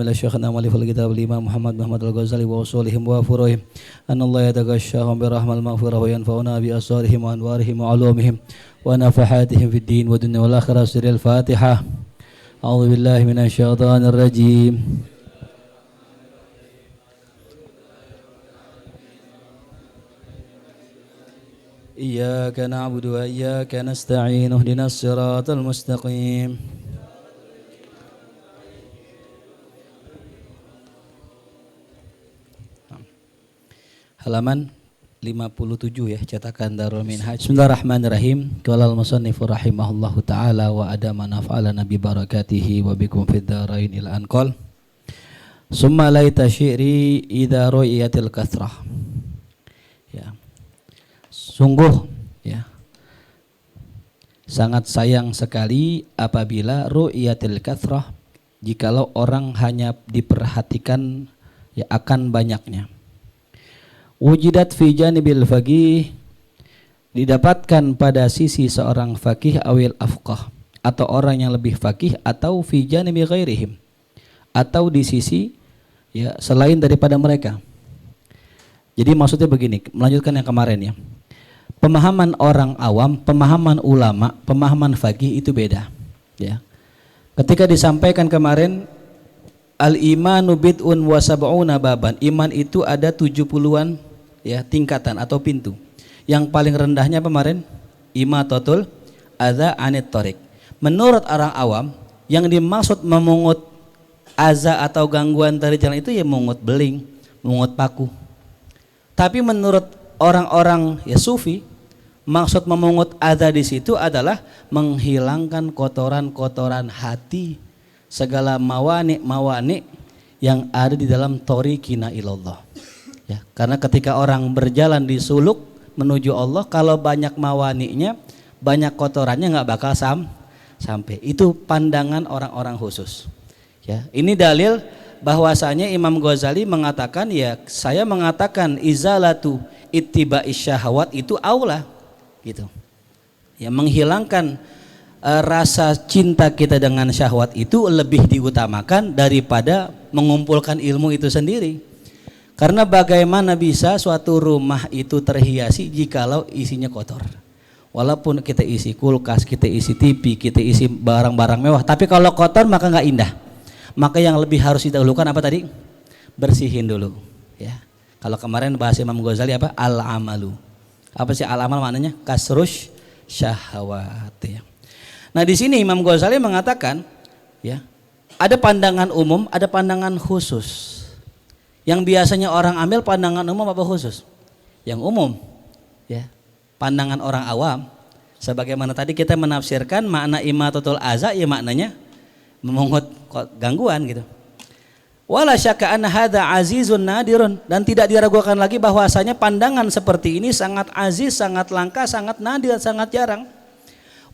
Bila syekhna mu'alliful kitab al-imam Muhammad al-Ghazali wa usulihim wa furuhim anallahu yataghashshahum bi rahmal maghfirah wa yanfa'una bi asrarihim wa anwarihim wa ulumihim wa nafahatihim fid din wa dunya wal akhirah. Sirril Fatihah. A'udzu billahi minasy syaithanir rajim. Iyyaka na'budu wa iyyaka nasta'in. Ihdinas siratal mustaqim. Halaman 57 ya, cetakan Darul Minhaj. Bismillahirrahmanirrahim. Qala al-musannif rahimahullahu taala wa adama naf'alana bi barakatihi wa bikum fid dharain ila anqal. Summa laita syi'ri idza ru'iyatil kathrah. Ya. Sungguh ya. Sangat sayang sekali apabila ru'iyatil kathrah, jikalau orang hanya diperhatikan ya akan banyaknya. Wujidat fi janibil faqih, didapatkan pada sisi seorang faqih awil afqah, atau orang yang lebih faqih, atau fi janibi ghairihim, atau di sisi ya selain daripada mereka. Jadi maksudnya begini, melanjutkan yang kemarin ya. Pemahaman orang awam, pemahaman ulama, pemahaman faqih itu beda ya. Ketika disampaikan kemarin al-imanu bid'un wa sab'una baban, iman itu ada 70-an ya tingkatan atau pintu. Yang paling rendahnya kemarin imatatul adza anit thariq. Menurut orang awam, yang dimaksud memungut adza atau gangguan dari jalan itu ya mungut beling, mungut paku. Tapi menurut orang-orang ya sufi, maksud memungut adza di situ adalah menghilangkan kotoran-kotoran hati, segala mawani yang ada di dalam thariqina ilallah. Ya, karena ketika orang berjalan di suluk menuju Allah, kalau banyak mawaninya, banyak kotorannya nggak bakal sampai. Itu pandangan orang-orang khusus. Ya, ini dalil bahwasanya Imam Ghazali mengatakan ya, saya mengatakan izalatu ittiba'is syahwat itu aula gitu. Ya, menghilangkan rasa cinta kita dengan syahwat itu lebih diutamakan daripada mengumpulkan ilmu itu sendiri. Karena bagaimana bisa suatu rumah itu terhiasi jikalau isinya kotor. Walaupun kita isi kulkas, kita isi TV, kita isi barang-barang mewah, tapi kalau kotor maka nggak indah. Maka yang lebih harus didahulukan apa tadi? Bersihin dulu ya. Kalau kemarin bahasa Imam Ghazali apa? Al-amalu. Apa sih al-amal maknanya? Kasrush syahwat ya. Nah di sini Imam Ghazali mengatakan ya, ada pandangan umum, ada pandangan khusus. Yang biasanya orang ambil pandangan umum apa khusus? Yang umum ya, pandangan orang awam. Sebagaimana tadi kita menafsirkan makna imatatul adza ya maknanya memungut gangguan gitu. Wala syakka anna hadza azizun nadirun, dan tidak diragukan lagi bahwasanya pandangan seperti ini sangat aziz, sangat langka, sangat nadir, sangat jarang.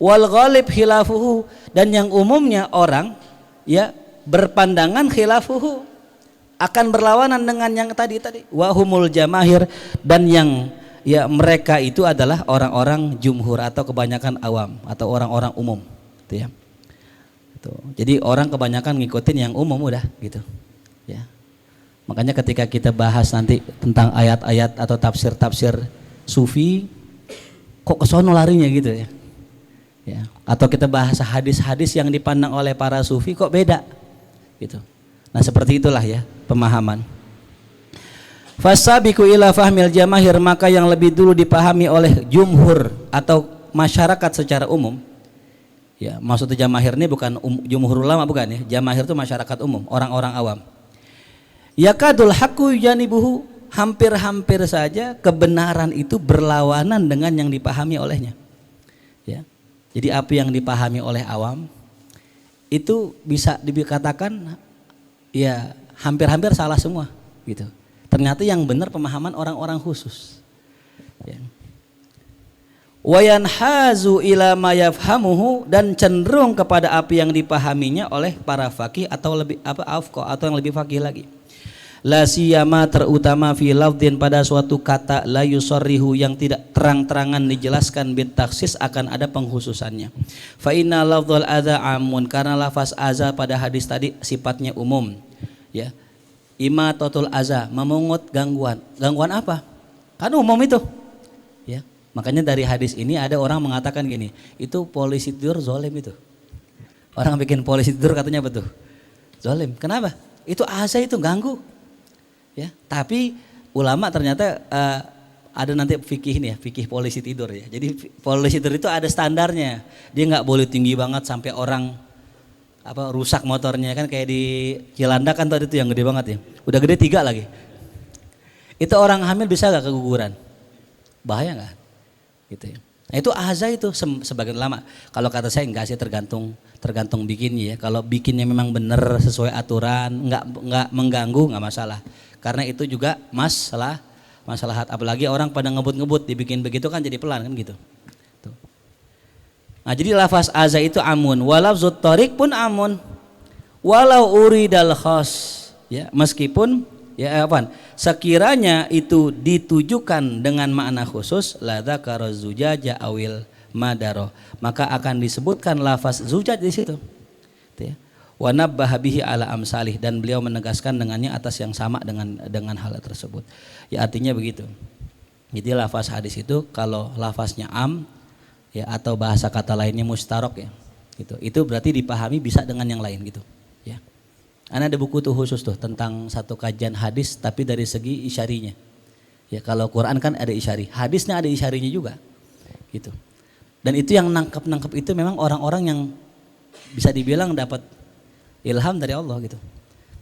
Wal ghalib khilafuhu, dan yang umumnya orang ya berpandangan khilafuhu, akan berlawanan dengan yang tadi wahumul jamahir, dan yang ya mereka itu adalah orang-orang jumhur atau kebanyakan awam atau orang-orang umum gitu ya. Tuh. Jadi orang kebanyakan ngikutin yang umum udah gitu ya. Makanya ketika kita bahas nanti tentang ayat-ayat atau tafsir-tafsir sufi, kok kesono larinya gitu ya. Ya, atau kita bahas hadis-hadis yang dipandang oleh para sufi kok beda gitu. Nah seperti itulah ya pemahaman. Fasabiqu ila fahmil jamahir, maka yang lebih dulu dipahami oleh jumhur atau masyarakat secara umum. Ya, maksudnya jamahir ini bukan jumhur ulama, bukan ya. Jamahir itu masyarakat umum, orang-orang awam. Yakadul haqqu janibuhu, hampir-hampir saja kebenaran itu berlawanan dengan yang dipahami olehnya. Ya. Jadi apa yang dipahami oleh awam itu bisa dikatakan ya hampir-hampir salah semua gitu. Ternyata yang benar pemahaman orang-orang khusus. Ya. Wa yanhazu ila ma yafhamuhu, dan cenderung kepada apa yang dipahaminya oleh para faqih atau lebih afqah atau yang lebih faqih lagi. La siyama terutama fi lafdhin pada suatu kata la yusarrihu yang tidak terang-terangan dijelaskan bitaksis akan ada pengkhususannya. Fa inna lafdzal adza amun karena lafaz aza pada hadis tadi sifatnya umum. Ya. Imatatul aza memungut gangguan. Gangguan apa? Kan umum itu. Ya. Makanya dari hadis ini ada orang mengatakan gini, itu polisi tidur zalim itu. Orang bikin polisi tidur katanya betul. Zalim. Kenapa? Itu aza itu ganggu. Ya, tapi ulama ternyata ada nanti fikih ini ya, fikih polisi tidur ya. Jadi polisi tidur itu ada standarnya. Dia nggak boleh tinggi banget sampai orang rusak motornya kan kayak di Cilandak kan tadi itu yang gede banget ya. Udah gede 3 lagi. Itu orang hamil bisa nggak keguguran? Bahaya nggak? Gitu ya. Nah itu azza itu sebagian ulama. Kalau kata saya enggak sih tergantung bikinnya ya. Kalau bikinnya memang benar sesuai aturan, nggak mengganggu nggak masalah. Karena itu juga masalah apalagi orang pada ngebut-ngebut dibikin begitu kan jadi pelan kan gitu. Tuh. Nah jadi lafaz azza itu amun, walafzut tariq pun amun, walau uridal khas ya meskipun ya apaan sekiranya itu ditujukan dengan makna khusus la dzakara zujaja awil madaro maka akan disebutkan lafaz zujaj di situ. Tuh ya. Wa nabbaha bihi ala amsalih dan beliau menegaskan dengannya atas yang sama dengan hal tersebut. Ya artinya begitu. Jadi lafaz hadis itu kalau lafaznya am ya atau bahasa kata lainnya mustarok ya. Gitu. Itu berarti dipahami bisa dengan yang lain gitu. Ya. Ada buku tuh khusus tuh tentang satu kajian hadis tapi dari segi isyarinya. Ya kalau Quran kan ada isyari, hadisnya ada isyarinya juga. Gitu. Dan itu yang nangkep itu memang orang-orang yang bisa dibilang dapat ilham dari Allah gitu.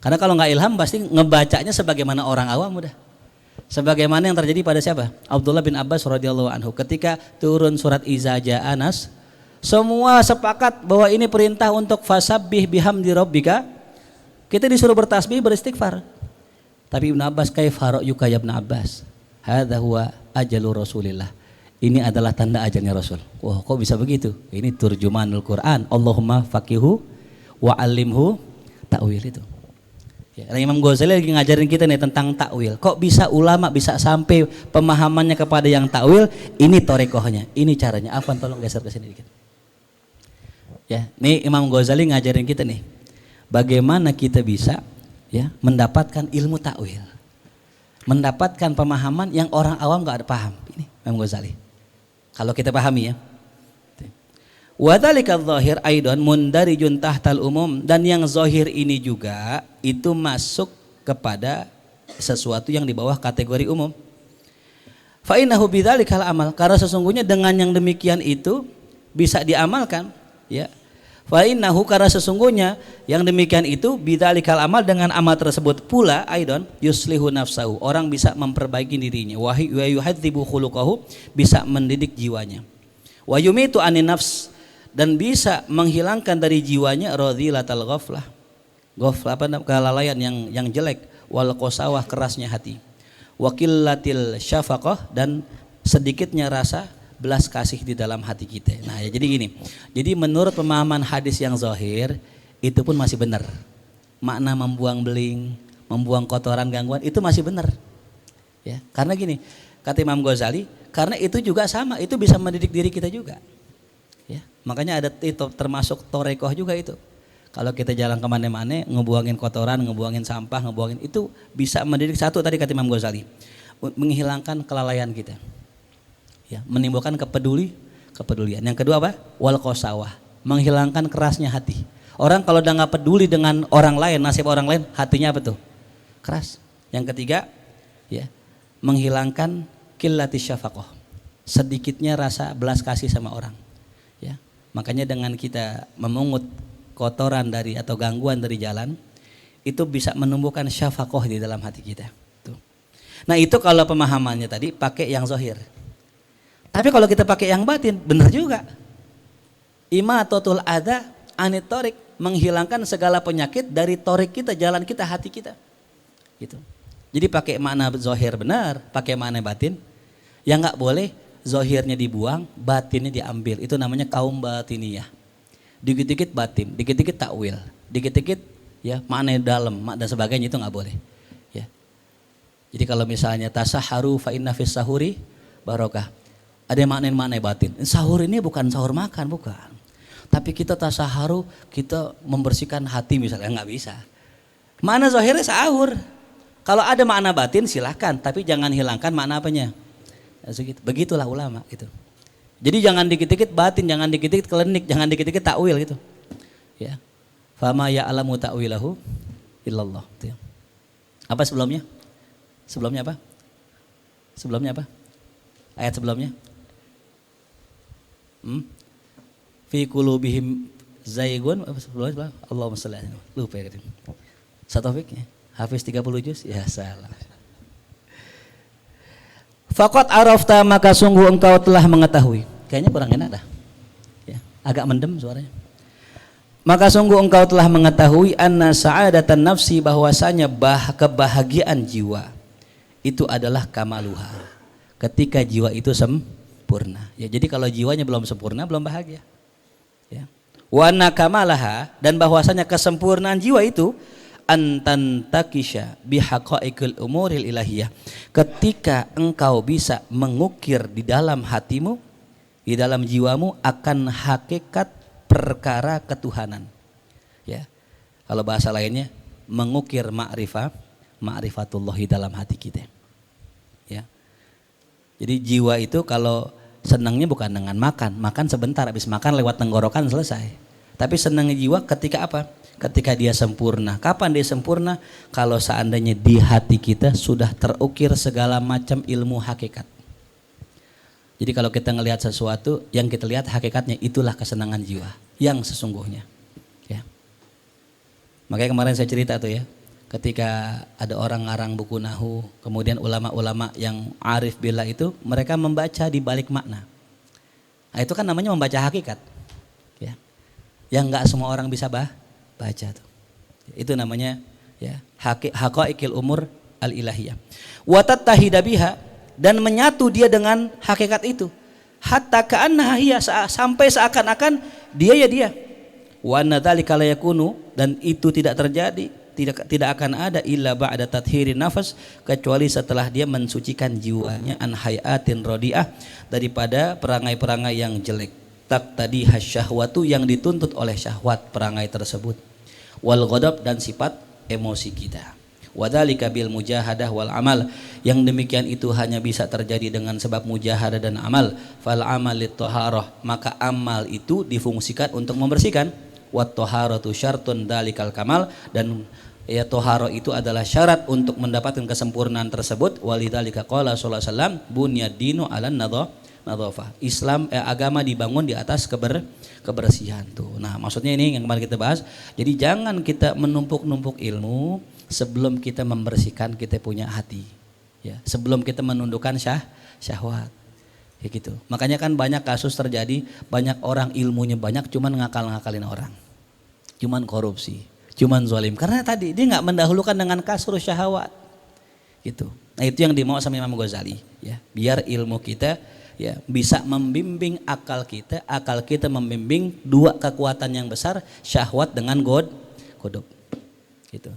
Karena kalau nggak ilham pasti ngebacanya sebagaimana orang awam udah. Sebagaimana yang terjadi pada siapa? Abdullah bin Abbas radhiyallahu anhu ketika turun surat Iza Jaa Nas, semua sepakat bahwa ini perintah untuk fasabbih bihamdi rabbika. Kita disuruh bertasbih beristighfar. Tapi Ibnu Abbas kaifa ra'yuka ya Ibnu Abbas? Hadza huwa ajalu Rasulillah. Ini adalah tanda ajalnya Rasul. Wah, kok bisa begitu? Ini turjumanul Quran. Allahumma faqihu wa alimhu ta'wil itu. Ya, Imam Ghazali lagi ngajarin kita nih tentang takwil. Kok bisa ulama bisa sampai pemahamannya kepada yang takwil? Ini torekohnya, ini caranya. Afwan tolong geser ke sini dikit. Ya, nih Imam Ghazali ngajarin kita nih. Bagaimana kita bisa ya mendapatkan ilmu takwil. Mendapatkan pemahaman yang orang awam enggak ada paham. Ini Imam Ghazali. Kalau kita pahami ya. Wa dzalika dzahir aidan mundarijun tahtal umum dan yang zahir ini juga itu masuk kepada sesuatu yang di bawah kategori umum. Fa innahu bidzalikal amal karena sesungguhnya dengan yang demikian itu bisa diamalkan ya. Fa innahu karena sesungguhnya yang demikian itu bidzalikal amal dengan amal tersebut pula aidan yuslihu nafsahu orang bisa memperbaiki dirinya wa yuhadzibu khuluquhu bisa mendidik jiwanya. Wa yumitu anin nafs dan bisa menghilangkan dari jiwanya radhilatal ghaflah. Ghaflah kelalaian yang jelek wal qasawah kerasnya hati. Wa qillatil syafaqah dan sedikitnya rasa belas kasih di dalam hati kita. Nah, ya jadi gini. Jadi menurut pemahaman hadis yang zahir itu pun masih benar. Makna membuang beling, membuang kotoran gangguan itu masih benar. Ya, karena gini, kata Imam Ghazali, karena itu juga sama, itu bisa mendidik diri kita juga. Ya, makanya ada itu termasuk torekoh juga itu. Kalau kita jalan kemana-mana, ngebuangin kotoran, ngebuangin sampah, ngebuangin itu bisa mendidik satu tadi kata Imam Ghazali, menghilangkan kelalaian kita. Ya, menimbulkan kepedulian. Yang kedua apa? Wal qasawah, menghilangkan kerasnya hati. Orang kalau udah nggak peduli dengan orang lain, nasib orang lain, hatinya apa tuh? Keras. Yang ketiga, ya, menghilangkan qillatis syafaqah, sedikitnya rasa belas kasih sama orang. Ya, makanya dengan kita memungut kotoran dari atau gangguan dari jalan itu bisa menumbuhkan syafaqah di dalam hati kita. Tuh. Nah itu kalau pemahamannya tadi pakai yang zahir. Tapi kalau kita pakai yang batin benar juga. Imatatul adza anit thoriq, menghilangkan segala penyakit dari torik kita, jalan kita, hati kita. Gitu. Jadi pakai makna zahir benar, pakai makna batin. Yang enggak boleh zahirnya dibuang, batinnya diambil. Itu namanya kaum batiniyah. Dikit-dikit batin, dikit-dikit takwil, dikit-dikit ya makna dalam dan sebagainya itu nggak boleh. Ya. Jadi kalau misalnya tasaharu fa inna fis sahuri barokah. Ada makna batin. Sahur ini bukan sahur makan, bukan. Tapi kita tasaharu, kita membersihkan hati misalnya, nggak bisa. Makna zahirnya sahur. Kalau ada makna batin silahkan, tapi jangan hilangkan makna apanya. Begitulah ulama gitu. Jadi jangan dikit-dikit batin, jangan dikit-dikit klinik, jangan dikit-dikit takwil gitu. Ya. Fama ya'lamu ta'wilahu illallah. Apa sebelumnya? Sebelumnya apa? Sebelumnya apa? Ayat sebelumnya? Fi qulubihim zaygun. Allahumma shalli alaihi. Lupa ya. Satofik ya. Hafiz 30 juz? Ya salah. Faqad arafta, maka sungguh engkau telah mengetahui. Kayaknya kurang enak dah. Ya, agak mendem suaranya. Maka sungguh engkau telah mengetahui anna sa'adatan nafsi, bahwasanya kebahagiaan jiwa itu adalah kamaluha. Ketika jiwa itu sempurna. Ya, jadi kalau jiwanya belum sempurna belum bahagia. Ya. Wa anna kamalaha, dan bahwasanya kesempurnaan jiwa itu antantakisha bihaqaiqil umuril ilahiyah, ketika engkau bisa mengukir di dalam hatimu, di dalam jiwamu akan hakikat perkara ketuhanan. Ya. Kalau bahasa lainnya mengukir ma'rifatullahi dalam hati kita. Ya. Jadi jiwa itu kalau senangnya bukan dengan makan sebentar, habis makan lewat tenggorokan selesai. Tapi senangnya jiwa ketika apa? Ketika dia sempurna. Kapan dia sempurna? Kalau seandainya di hati kita sudah terukir segala macam ilmu hakikat. Jadi kalau kita ngelihat sesuatu, yang kita lihat hakikatnya, itulah kesenangan jiwa yang sesungguhnya. Ya. Makanya kemarin saya cerita tuh ya, ketika ada orang ngarang buku nahu, kemudian ulama-ulama yang arif billah itu, mereka membaca di balik makna. Nah, itu kan namanya membaca hakikat. Ya. Yang nggak semua orang bisa baca tuh. Itu namanya ya haqaiqil umur al-ilahiyah. Wa tattahida biha, dan menyatu dia dengan hakikat itu. Hatta ka'annaha hiya, sampai seakan-akan dia ya dia. Wa anna dzalika la yakunu, dan itu tidak terjadi, tidak akan ada illa ba'da tathirin nafas, kecuali setelah dia mensucikan jiwanya an hayatin radiah, daripada perangai-perangai yang jelek. Tak tadi hasyahwatu, yang dituntut oleh syahwat perangai tersebut, wal ghadab, dan sifat emosi kita. Wadzalika bil mujahadah wal amal, yang demikian itu hanya bisa terjadi dengan sebab mujahadah dan amal. Fal amal lit taharah, maka amal itu difungsikan untuk membersihkan. Wat taharatu syartun dalikal kamal, dan ya taharah itu adalah syarat untuk mendapatkan kesempurnaan tersebut. Walidzalika qala sallallahu alaihi wasallam bunyad dinu alan nadhafah. Islam agama dibangun di atas kebersihan tuh. Nah, maksudnya ini yang kemarin kita bahas. Jadi jangan kita menumpuk-numpuk ilmu sebelum kita membersihkan kita punya hati. Ya, sebelum kita menundukkan syahwat. Ya gitu. Makanya kan banyak kasus terjadi, banyak orang ilmunya banyak cuman ngakal-ngakalin orang. Cuman korupsi, cuman zalim. Karena tadi dia nggak mendahulukan dengan kasur syahwat. Gitu. Nah, itu yang dimau sama Imam Ghazali, ya. Biar ilmu kita ya bisa membimbing akal kita membimbing dua kekuatan yang besar, syahwat dengan godok gitu.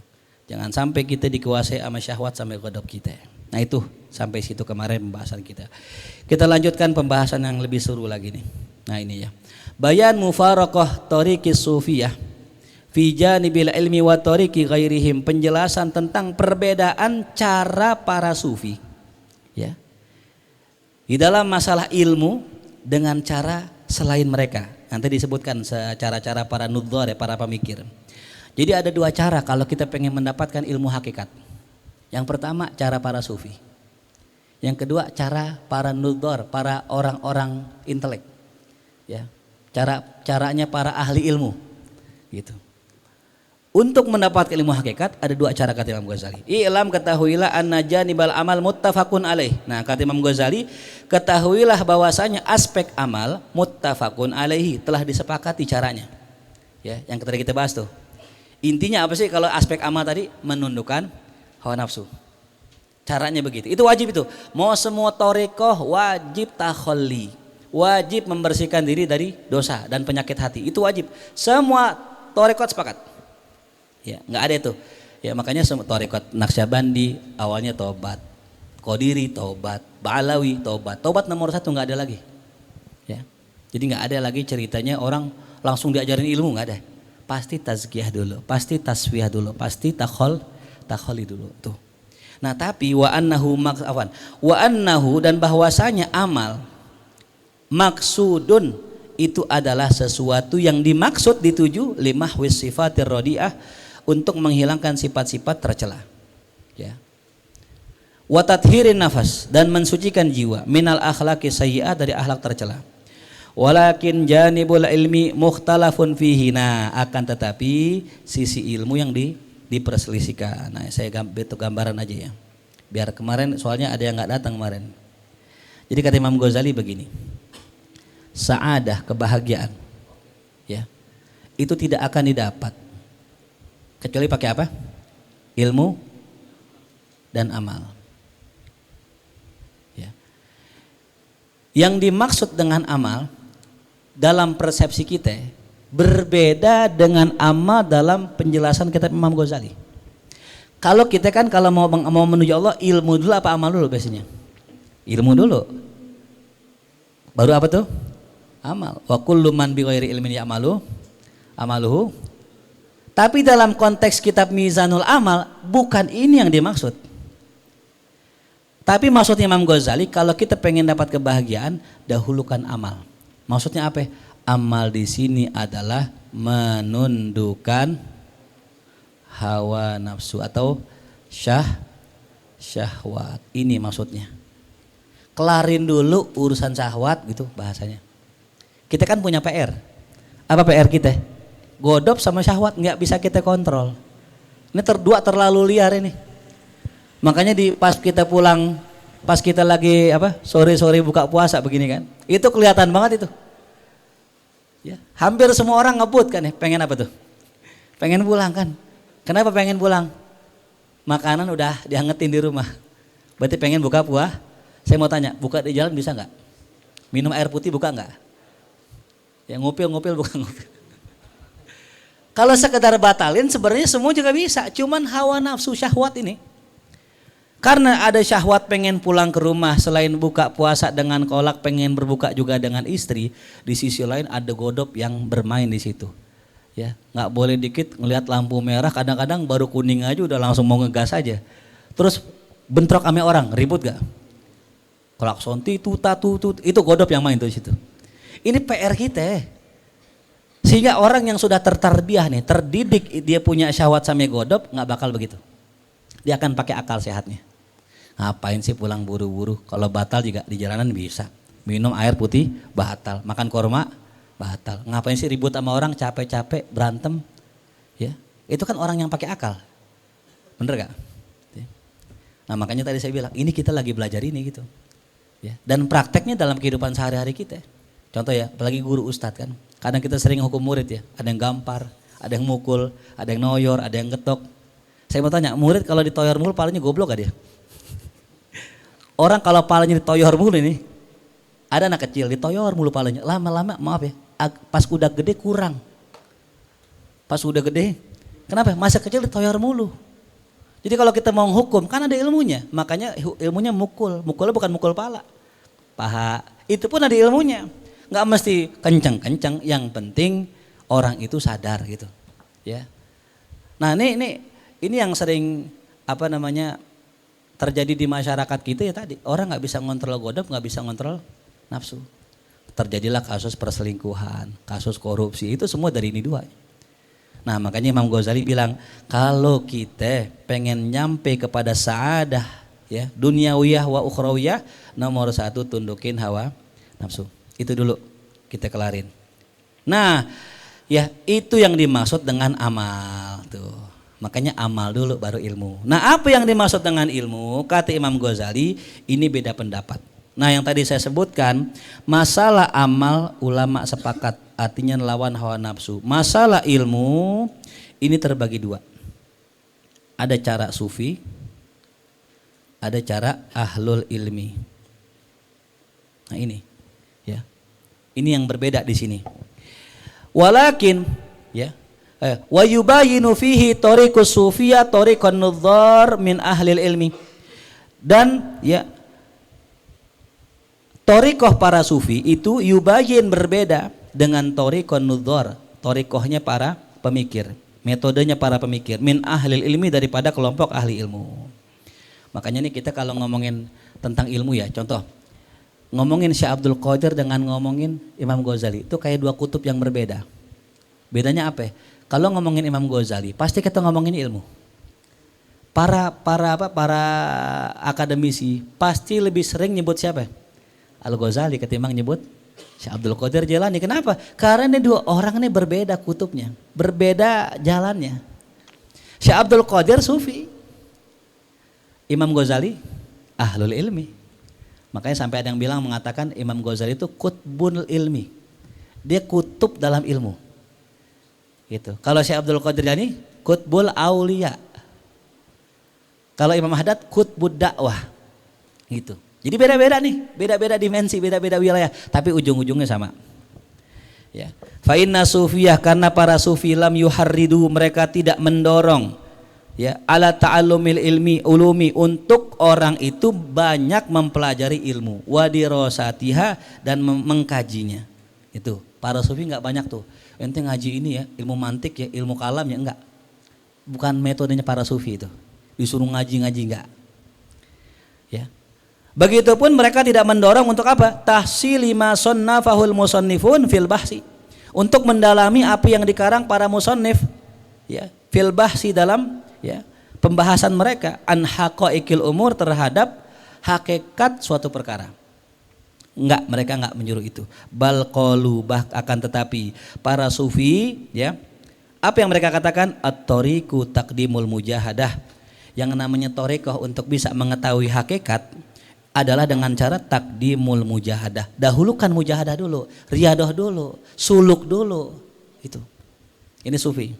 Jangan sampai kita dikuasai sama syahwat sampai godok kita. Nah, itu sampai situ kemarin pembahasan kita. Kita lanjutkan pembahasan yang lebih seru lagi nih. Nah, ini ya, bayan mufaraqah tariqis sufiyah fi janibil ilmi wa tariqi ghairihim, penjelasan tentang perbedaan cara para sufi ya di dalam masalah ilmu dengan cara selain mereka. Nanti disebutkan cara-cara para nudzar, para pemikir. Jadi ada dua cara kalau kita pengen mendapatkan ilmu hakikat. Yang pertama cara para sufi. Yang kedua cara para nudzar, para orang-orang intelek. Ya. Caranya para ahli ilmu. Gitu. Untuk mendapatkan ilmu hakikat ada dua cara kata Imam Ghazali. I'lam, ketahuilah anna janibal amal muttafaqun alaih. Nah, kata Imam Ghazali, ketahuilah bahwasanya aspek amal muttafaqun alaihi, telah disepakati caranya. Ya, yang tadi kita bahas tuh. Intinya apa sih kalau aspek amal tadi? Menundukkan hawa nafsu. Caranya begitu. Itu wajib itu. Mau semua thariqah wajib takhalli. Wajib membersihkan diri dari dosa dan penyakit hati. Itu wajib. Semua thariqah sepakat. Ya, nggak ada itu. Ya, makanya semua thariqat Naqsyabandi awalnya tobat, Qadiri tobat, Ba'alawi tobat. Tobat nomor 1 nggak ada lagi. Ya. Jadi nggak ada lagi ceritanya orang langsung diajarin ilmu, nggak ada. Pasti tazkiyah dulu, pasti tasfiyah dulu, pasti takholi dulu tuh. Nah tapi wa annahu dan bahwasanya amal maksudun itu adalah sesuatu yang dimaksud dituju limahwis sifatir radiah, untuk menghilangkan sifat-sifat tercela. Ya. Wa tathirin nafas, dan mensucikan jiwa, minal akhlaqi sayyi'ah, dari akhlak tercela. Walakin janibul ilmi mukhtalafun fihi. Nah, akan tetapi sisi ilmu yang diperselisihkan. Nah, saya bentuk gambaran aja ya. Biar kemarin soalnya ada yang nggak datang kemarin. Jadi kata Imam Ghazali begini. Sa'adah, kebahagiaan. Ya. Itu tidak akan didapat kecuali pakai apa? Ilmu dan amal. Ya. Yang dimaksud dengan amal dalam persepsi kita berbeda dengan amal dalam penjelasan kitab Imam Ghazali. Kalau kita kan kalau mau menuju Allah, ilmu dulu apa amal dulu biasanya? Ilmu dulu. Baru apa tuh? Amal. Wa kullu man bi ghairi ilmin ya'malu amaluhu. Tapi dalam konteks kitab Mizanul Amal bukan ini yang dimaksud. Tapi maksudnya Imam Ghazali, kalau kita pengen dapat kebahagiaan, dahulukan amal. Maksudnya apa? Amal di sini adalah menundukkan hawa nafsu atau syahwat. Ini maksudnya. Kelarin dulu urusan syahwat gitu bahasanya. Kita kan punya PR. Apa PR kita? Godop sama syahwat nggak bisa kita kontrol. Ini terlalu liar ini. Makanya pas kita pulang, pas kita lagi sore-sore buka puasa begini kan, itu kelihatan banget itu. Ya, hampir semua orang ngebut kan ya, pengen apa tuh? Pengen pulang kan? Kenapa pengen pulang? Makanan udah dihangetin di rumah. Berarti pengen buka puasa. Saya mau tanya, buka di jalan bisa nggak? Minum air putih buka nggak? Ya ngupil buka ngupil. Kalau sekedar batalin sebenarnya semua juga bisa, cuman hawa nafsu syahwat ini. Karena ada syahwat pengen pulang ke rumah, selain buka puasa dengan kolak pengen berbuka juga dengan istri, di sisi lain ada godop yang bermain di situ. Ya, nggak boleh dikit ngelihat lampu merah, kadang-kadang baru kuning aja udah langsung mau ngegas aja. Terus bentrok sama orang, ribut gak? Klakson tutut, itu godop yang main tuh di situ. Ini PR kita. Sehingga orang yang sudah tertarbiyah nih, terdidik, dia punya syahwat sama godop, nggak bakal begitu. Dia akan pakai akal sehatnya. Ngapain sih pulang buru-buru? Kalau batal juga di jalanan bisa. Minum air putih batal, makan korma batal. Ngapain sih ribut sama orang, capek-capek berantem? Ya, itu kan orang yang pakai akal. Bener gak? Nah makanya tadi saya bilang, ini kita lagi belajar ini gitu. Ya, dan prakteknya dalam kehidupan sehari-hari kita. Contoh ya, apalagi guru ustadz kan. Kadang kita sering hukum murid ya, ada yang gampar, ada yang mukul, ada yang noyor, ada yang getok. Saya mau tanya, murid kalau ditoyor mulu palanya goblok gak dia? Orang kalau palanya ditoyor mulu ini, ada anak kecil ditoyor mulu palanya, lama-lama maaf ya, pas udah gede kurang. Pas udah gede, kenapa? Masa kecil ditoyor mulu. Jadi kalau kita mau hukum, kan ada ilmunya, makanya ilmunya mukulnya bukan mukul paha, itu pun ada ilmunya. Nggak mesti kencang-kencang, yang penting orang itu sadar gitu, ya. Nah ini yang sering terjadi di masyarakat kita ya tadi, orang nggak bisa ngontrol godop, nggak bisa ngontrol nafsu. Terjadilah kasus perselingkuhan, kasus korupsi, itu semua dari ini dua. Nah makanya Imam Ghazali bilang, kalau kita pengen nyampe kepada sa'adah ya, duniawiyah wa ukhrawiyah, nomor 1 tundukin hawa nafsu. Itu dulu kita kelarin. Nah, ya itu yang dimaksud dengan amal tuh. Makanya amal dulu baru ilmu. Nah, apa yang dimaksud dengan ilmu? Kata Imam Ghazali, ini beda pendapat. Nah, yang tadi saya sebutkan, masalah amal ulama sepakat, artinya lawan hawa nafsu. Masalah ilmu ini terbagi dua. Ada cara sufi, ada cara ahlul ilmi. Nah, ini. Ya. Ini yang berbeda di sini. Walakin ya, wa yubayinu fihi tariqus sufiyah tariqan nudzar min ahlil ilmi. Dan ya thariqah para sufi itu yubayin berbeda dengan thariqah nudzar, thariqahnya para pemikir, metodenya para pemikir, min ahlil ilmi, daripada kelompok ahli ilmu. Makanya nih kita kalau ngomongin tentang ilmu ya, contoh ngomongin Syekh Abdul Qadir dengan ngomongin Imam Ghazali itu kayak dua kutub yang berbeda. Bedanya apa? Kalau ngomongin Imam Ghazali pasti kita ngomongin ilmu. Para akademisi pasti lebih sering nyebut siapa? Al Ghazali ketimbang nyebut Syekh Abdul Qadir Jailani. Kenapa? Karena ini dua orang ini berbeda kutubnya, berbeda jalannya. Syekh Abdul Qadir sufi, Imam Ghazali ahlul ilmi. Makanya sampai ada yang bilang mengatakan Imam Ghazali itu kutbul ilmi. Dia kutub dalam ilmu. Gitu. Kalau Syekh Abdul Qadir Jailani kutbul aulia. Kalau Imam Haddad kutbud dakwah. Gitu. Jadi beda-beda nih, beda-beda dimensi, beda-beda wilayah, tapi ujung-ujungnya sama. Ya. Fa inna sufiyah, karena para sufi lam yuharridu, mereka tidak mendorong ya ala ta'allumil ilmi ulumi, untuk orang itu banyak mempelajari ilmu, wadirosatiha, dan mengkajinya. Itu para sufi nggak banyak tuh ente ngaji ini ya, ilmu mantik ya, ilmu kalam ya, enggak, bukan metodenya para sufi itu, disuruh ngaji enggak ya. Begitupun mereka tidak mendorong untuk apa? Tahsili ma sannafahul musannifun fil bahsi, untuk mendalami apa yang dikarang para musannif ya, fil bahsi, dalam ya pembahasan mereka, an haqaiqil umur, terhadap hakikat suatu perkara. Enggak, mereka enggak menyuruh itu. Bal qalu, akan tetapi para sufi ya, apa yang mereka katakan? At-thariqu taqdimul mujahadah. Yang namanya thariqah untuk bisa mengetahui hakikat adalah dengan cara taqdimul mujahadah. Dahulukan mujahadah dulu, riyadah dulu, suluk dulu. Itu. Ini sufi.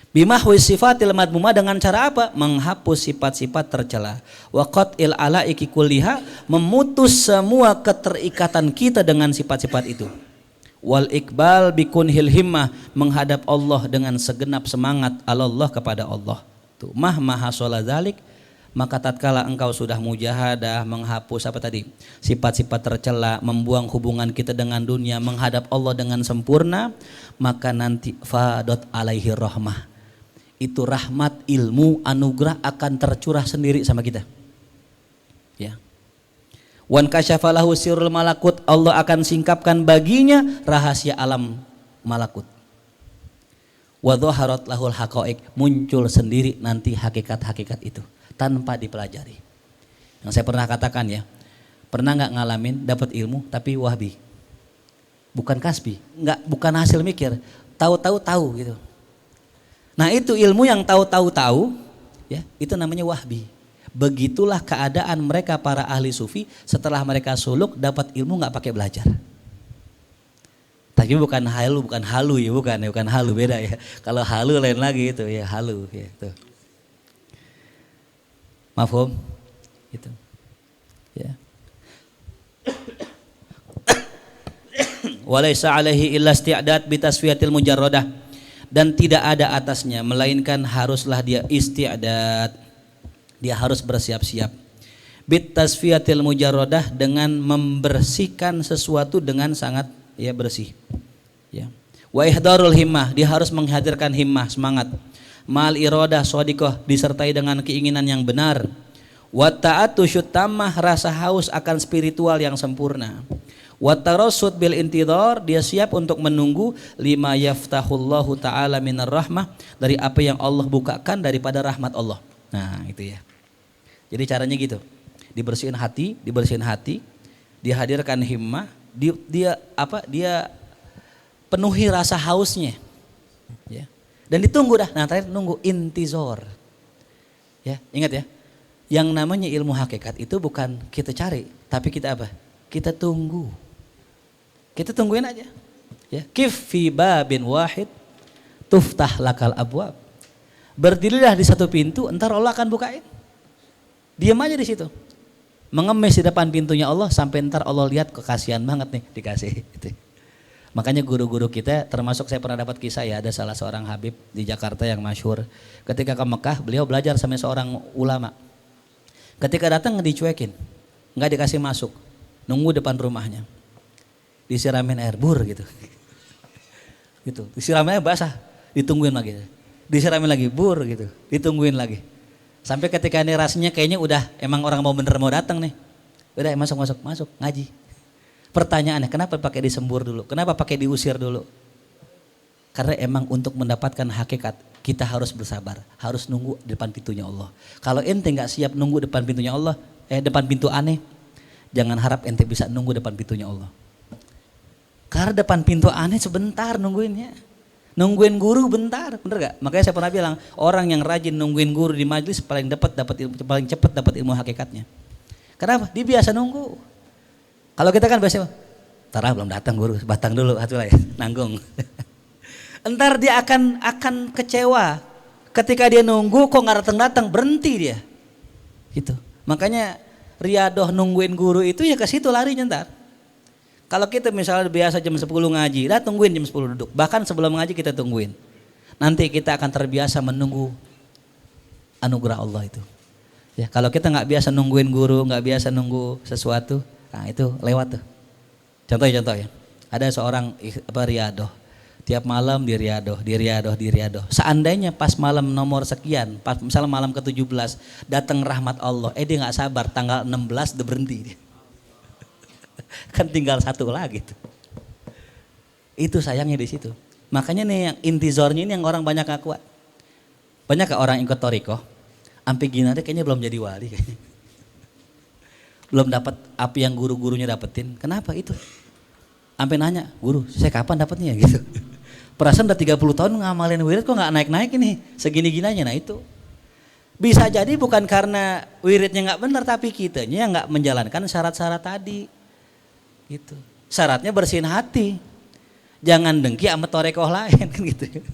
Bimahwi sifatil madmumah, dengan cara apa? Menghapus sifat-sifat tercela. Wa qat'il alaiki kulliha, memutus semua keterikatan kita dengan sifat-sifat itu. Wal iqbal bikunhil himmah, menghadap Allah dengan segenap semangat Allah, kepada Allah. Tuh, maha sholat dzalik, maka tatkala engkau sudah mujahadah, menghapus apa tadi? Sifat-sifat tercela, membuang hubungan kita dengan dunia, menghadap Allah dengan sempurna, maka nanti fadot alaihi rahmah. Itu rahmat, ilmu, anugerah akan tercurah sendiri sama kita. Ya. Wan kasyafalahu sirrul malakut, Allah akan singkapkan baginya rahasia alam malakut. Wa dhaharat lahul haqaiq, muncul sendiri nanti hakikat-hakikat itu tanpa dipelajari. Yang saya pernah katakan ya, pernah nggak ngalamin dapat ilmu tapi wahbi, bukan kasbi, bukan hasil mikir, tahu gitu. Nah itu ilmu yang tahu ya, itu namanya wahbi. Begitulah keadaan mereka para ahli sufi setelah mereka suluk dapat ilmu nggak pakai belajar. Tapi bukan halu ya, bukan halu, beda ya. Kalau halu lain lagi itu ya, halu ya itu. Mafhum? Gitu. Ya. Walaysa alaihi illa isti'dad bi tasfiyatil mujarradah, dan tidak ada atasnya melainkan haruslah dia isti'dad, dia harus bersiap-siap. Bit tasfiyatil mujarradah, dengan membersihkan sesuatu dengan sangat ya bersih. Ya. Wa ihdarul himmah, dia harus menghadirkan himmah, semangat. Mal iradah shadiqah, disertai dengan keinginan yang benar. Wa ta'atu syutamah, rasa haus akan spiritual yang sempurna. Wa tarassud bil intidhar, dia siap untuk menunggu lima yaftahullahu ta'ala minar rahmah, dari apa yang Allah bukakan daripada rahmat Allah. Nah, itu ya. Jadi caranya gitu. Dibersihin hati, dihadirkan himmah, dia penuhi rasa hausnya. Ya. Dan ditunggu dah. Nah, terakhir nunggu intizor. Ya, ingat ya. Yang namanya ilmu hakikat itu bukan kita cari, tapi kita apa? Kita tunggu. Kita tungguin aja. Ya, kif fi babin wahid tuftah lakal abwab. Berdirilah di satu pintu, entar Allah akan bukain. Diam aja di situ. Mengemis di depan pintunya Allah sampai entar Allah lihat kekasihan banget nih dikasih. Gitu. Makanya guru-guru kita, termasuk saya pernah dapat kisah ya, ada salah seorang habib di Jakarta yang masyhur. Ketika ke Mekah, beliau belajar sama seorang ulama. Ketika datang dicuekin, nggak dikasih masuk, nunggu depan rumahnya, disiramin air bur gitu, gitu, disiramin air basah, ditungguin lagi, disiramin lagi bur gitu, ditungguin lagi, sampai ketika ini rasanya kayaknya udah emang orang mau bener mau datang nih, udah masuk ngaji. Pertanyaannya kenapa pakai disembur dulu, kenapa pakai diusir dulu? Karena emang untuk mendapatkan hakikat kita harus bersabar, harus nunggu di depan pintunya Allah. Kalau ente nggak siap nunggu depan pintunya Allah, depan pintu aneh, jangan harap ente bisa nunggu depan pintunya Allah. Karena depan pintu aneh sebentar nungguinnya, nungguin guru bentar, bener gak? Makanya saya pernah bilang orang yang rajin nungguin guru di majelis paling cepat dapat ilmu hakikatnya. Kenapa? Dia biasa nunggu. Kalau kita kan biasa, tarah belum datang guru, batang dulu, atulah ya, nanggung. Entar dia akan kecewa ketika dia nunggu kok nggak datang berhenti dia gitu. Makanya riadoh nungguin guru itu ya ke situ larinya ntar. Kalau kita misalnya biasa jam 10 ngaji, tungguin jam 10 duduk, bahkan sebelum ngaji kita tungguin, nanti kita akan terbiasa menunggu anugerah Allah itu ya. Kalau kita nggak biasa nungguin guru, nggak biasa nunggu sesuatu, nah itu lewat tuh. Contoh ya, ada seorang riadoh, tiap malam di riadoh. Seandainya pas malam nomor sekian, pas misalnya malam ke-17 datang rahmat Allah, dia nggak sabar, tanggal 16 udah berhenti dia. Kan tinggal satu lagi tuh. Itu sayangnya di situ. Makanya nih yang intizornya ini yang orang banyak gak kuat. Banyak gak orang ikut toriko, sampai gini aja kayaknya belum jadi wali kayaknya. Belum dapat apa yang guru-gurunya dapetin. Kenapa itu? Sampai nanya, guru saya kapan dapatnya gitu. Perasaan udah 30 tahun ngamalin wirid kok gak naik-naik ini, segini-ginanya. Nah itu bisa jadi bukan karena wiridnya gak benar, tapi kitanya yang gak menjalankan syarat-syarat tadi gitu. Syaratnya bersihin hati, jangan dengki sama torekoh lain kan gitu.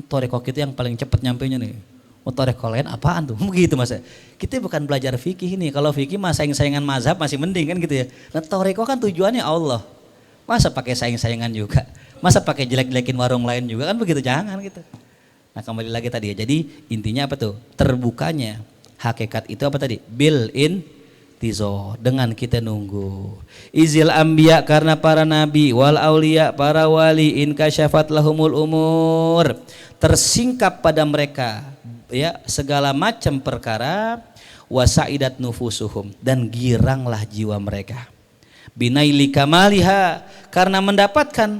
Torekoh kita yang paling cepat nyampenya nih, torekoh lain apaan tuh begitu masa. Kita bukan belajar fikih nih, kalau fikih mah saing-saingan mazhab masih mending kan gitu ya. Nah torekoh kan tujuannya Allah, masa pakai saing-saingan juga, masa pakai jelek-jelekin warung lain juga kan begitu, jangan gitu. Nah kembali lagi tadi ya, jadi intinya apa tuh? Terbukanya hakikat itu apa tadi? Bil-in tizo, dengan kita nunggu. Izil anbiya, karena para nabi, wal auliya, para wali, in kasyafat lahumul umur, tersingkap pada mereka ya segala macam perkara, wasaidat nufusuhum, dan giranglah jiwa mereka. Binaili kamaliha, karena mendapatkan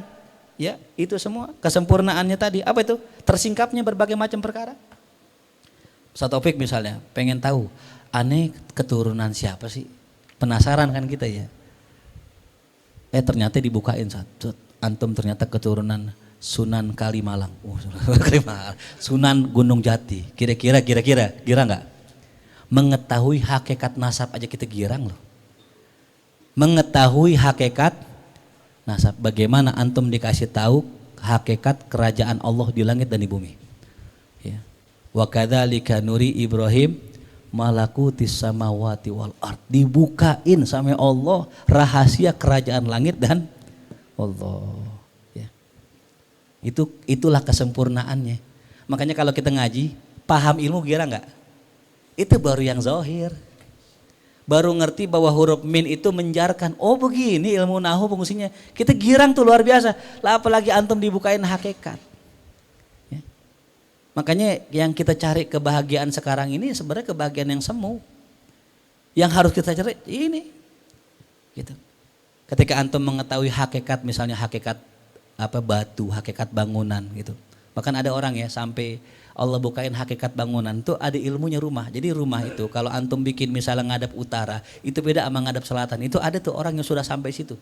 ya itu semua kesempurnaannya tadi. Apa itu? Tersingkapnya berbagai macam perkara. Satu topik misalnya, pengen tahu aneh keturunan siapa sih? Penasaran kan kita ya. Ternyata dibukain satu, antum ternyata keturunan Sunan Kalimalang. Sunan Gunung Jati. Kira-kira gira nggak? Mengetahui hakikat nasab aja kita girang loh. Mengetahui hakikat nasab. Bagaimana antum dikasih tahu hakikat kerajaan Allah di langit dan di bumi? Ya. Wa kadzalika nuri Ibrahim malakutis samawati wal ard, dibukain sama Allah rahasia kerajaan langit dan Allah ya. Itulah kesempurnaannya. Makanya kalau kita ngaji paham ilmu gira nggak? Itu baru yang zahir, baru ngerti bahwa huruf min itu menjarkan. Oh begini ilmu nahu fungsinya, kita girang tuh luar biasa lah, apalagi antum dibukain hakikat. Makanya yang kita cari kebahagiaan sekarang ini sebenarnya kebahagiaan yang semu. Yang harus kita cari ini. Gitu. Ketika antum mengetahui hakikat, misalnya hakikat apa batu, hakikat bangunan gitu. Bahkan ada orang ya sampai Allah bukain hakikat bangunan itu ada ilmunya rumah. Jadi rumah itu kalau antum bikin misalnya ngadap utara, itu beda sama ngadap selatan. Itu ada tuh orang yang sudah sampai situ.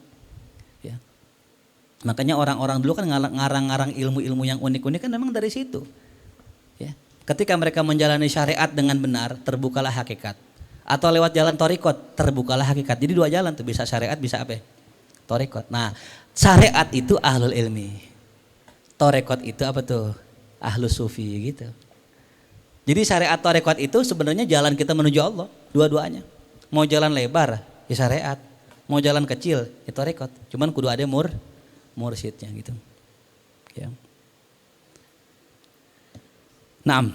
Ya. Makanya orang-orang dulu kan ngarang-ngarang ilmu-ilmu yang unik-unik kan memang dari situ. Ya. Ketika mereka menjalani syariat dengan benar, terbukalah hakikat. Atau lewat jalan torikot, terbukalah hakikat. Jadi dua jalan tuh, bisa syariat, bisa apa? Torikot. Nah, syariat itu ahlul ilmi. Torikot itu apa tuh? Ahlus sufi gitu. Jadi syariat torikot itu sebenarnya jalan kita menuju Allah, dua-duanya. Mau jalan lebar, ya syariat. Mau jalan kecil, ya torikot. Cuman kudu ada mursyidnya gitu. Ya. Naam,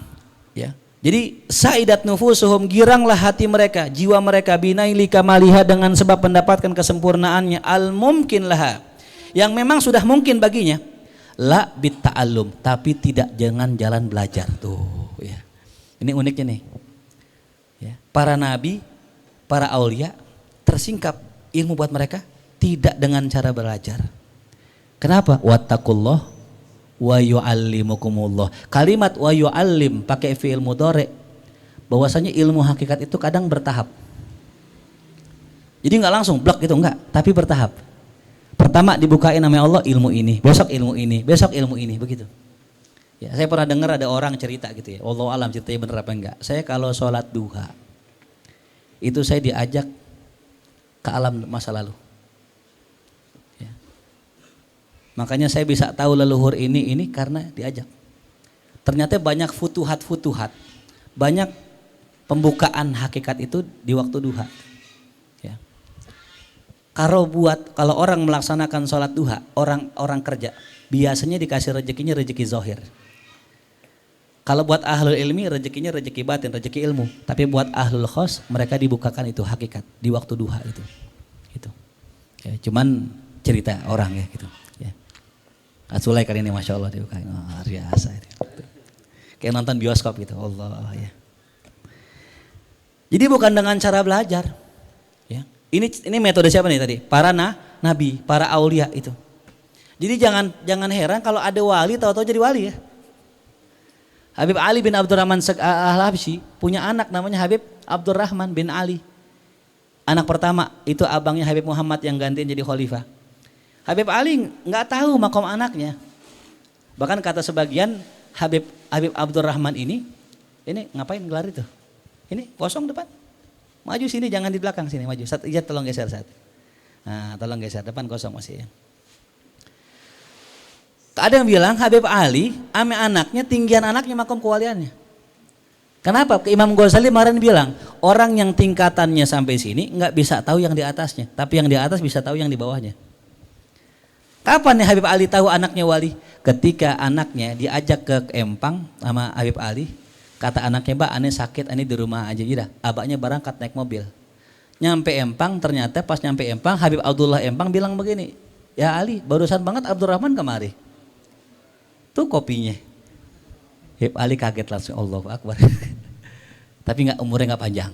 ya. Jadi saidat nufusuhum, giranglah hati mereka, jiwa mereka, binaili kamaliha, dengan sebab mendapatkan kesempurnaannya, al mumkin laha, yang memang sudah mungkin baginya, la bit ta'allum, tapi tidak dengan jalan belajar. Tuh ya. Ini uniknya nih. Ya. Para nabi, para aulia tersingkap ilmu buat mereka tidak dengan cara belajar. Kenapa? Wattaqullah wa yu'allimukumullah. Kalimat wa yu'allim pakai fi'il mudhari, bahwasanya ilmu hakikat itu kadang bertahap. Jadi nggak langsung blok gitu, enggak, tapi bertahap. Pertama dibukain namanya Allah ilmu ini, besok ilmu ini, besok ilmu ini, begitu. Ya, saya pernah dengar ada orang cerita gitu ya. Wallahu alam ceritanya bener apa enggak. Saya kalau sholat duha itu saya diajak ke alam masa lalu. Makanya saya bisa tahu leluhur ini karena diajak. Ternyata banyak futuhat, banyak pembukaan hakikat itu di waktu duha. Ya. Kalau orang melaksanakan sholat duha, orang kerja, biasanya dikasih rezekinya rezeki zahir. Kalau buat ahlul ilmi rezekinya rezeki batin, rezeki ilmu. Tapi buat ahlul khos mereka dibukakan itu hakikat di waktu duha itu. Gitu. Ya, cuman cerita orang ya gitu. Asulai kali ini Masya Allah dibukain, luar biasa itu. Kayak nonton bioskop gitu, Allah ya. Jadi bukan dengan cara belajar, ya. Ini metode siapa nih tadi? Para nabi, para aulia itu. Jadi jangan heran kalau ada wali tahu-tahu jadi wali ya. Habib Ali bin Abdurrahman Al-Habsyi punya anak namanya Habib Abdurrahman bin Ali. Anak pertama itu abangnya Habib Muhammad yang gantiin jadi khalifah. Habib Ali nggak tahu makom anaknya. Bahkan kata sebagian Habib Abdurrahman ini ngapain gelar itu? Ini kosong depan. Maju sini, jangan di belakang sini, maju. Iya, tolong geser satu. Nah, tolong geser, depan kosong masih ya. Ada yang bilang Habib Ali ame anaknya tinggian anaknya makom kewaliannya. Kenapa? Imam Ghazali kemarin bilang orang yang tingkatannya sampai sini nggak bisa tahu yang di atasnya, tapi yang di atas bisa tahu yang di bawahnya. Kapan nih Habib Ali tahu anaknya wali? Ketika anaknya diajak ke Empang sama Habib Ali, kata anaknya, "Mbak, aneh sakit, aneh di rumah aja." Iya, abaknya berangkat naik mobil. Nyampe Empang, ternyata pas nyampe Empang, Habib Abdullah Empang bilang begini, "Ya Ali, barusan banget Abdurrahman kemari. Tuh kopinya." Habib Ali kaget langsung, Allahu Akbar. Tapi umurnya nggak panjang.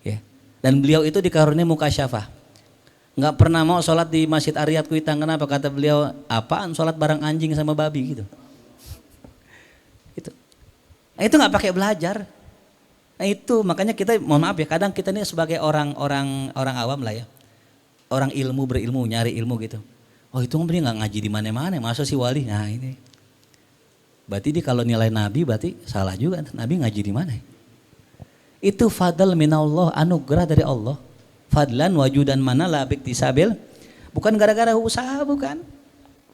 Ya. Dan beliau itu dikaruniai mukasyafah. Nggak pernah mau sholat di Masjid Ariyat Kuitang. Kenapa? Kata beliau, apaan sholat bareng anjing sama babi gitu. Nah, itu nggak pakai belajar. Nah itu makanya kita, mohon maaf ya, kadang kita ini sebagai orang awam lah ya, orang berilmu, nyari ilmu gitu. Oh itu dia nggak ngaji di mana-mana, masa sih wali? Nah ini, berarti dia kalau nilai Nabi berarti salah juga. Nabi ngaji di mana? Itu fadl minallah, anugerah dari Allah. Fadlan wajudan mana la biktisabil, bukan gara-gara usaha, bukan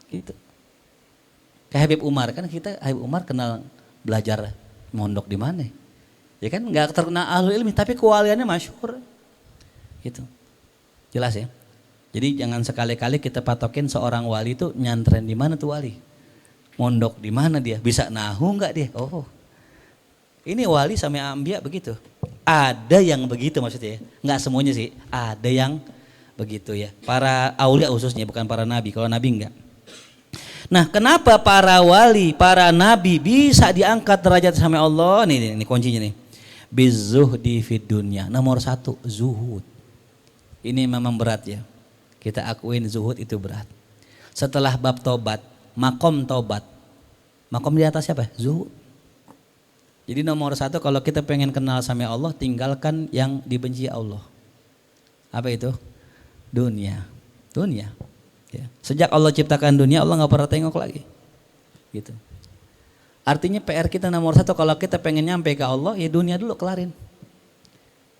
gitu. Kayak Habib Umar, kan kita Habib Umar kenal belajar mondok di mana ya kan, nggak terkenal ahlul ilmi tapi kewaliannya masyhur gitu, jelas ya. Jadi jangan sekali-kali kita patokin seorang wali itu nyantren di mana tuh wali, mondok di mana dia, bisa nahu nggak dia. Oh ini wali sama ambia begitu. Ada yang begitu maksudnya ya, nggak semuanya sih, ada yang begitu ya. Para aulia khususnya, bukan para nabi. Kalau nabi enggak. Nah, kenapa para wali, para nabi bisa diangkat derajat sama Allah? Nih kuncinya nih. Bizuhdi fid dunya. Nomor 1, zuhud. Ini memang berat ya. Kita akuin zuhud itu berat. Setelah bab tobat, makom tobat. Makom di atas siapa? Zuhud. Jadi nomor 1 kalau kita pengen kenal sama Allah, tinggalkan yang dibenci Allah. Apa itu? Dunia. Ya. Sejak Allah ciptakan dunia, Allah nggak pernah tengok lagi. Gitu. Artinya PR kita nomor 1 kalau kita pengen nyampe ke Allah, ya dunia dulu kelarin.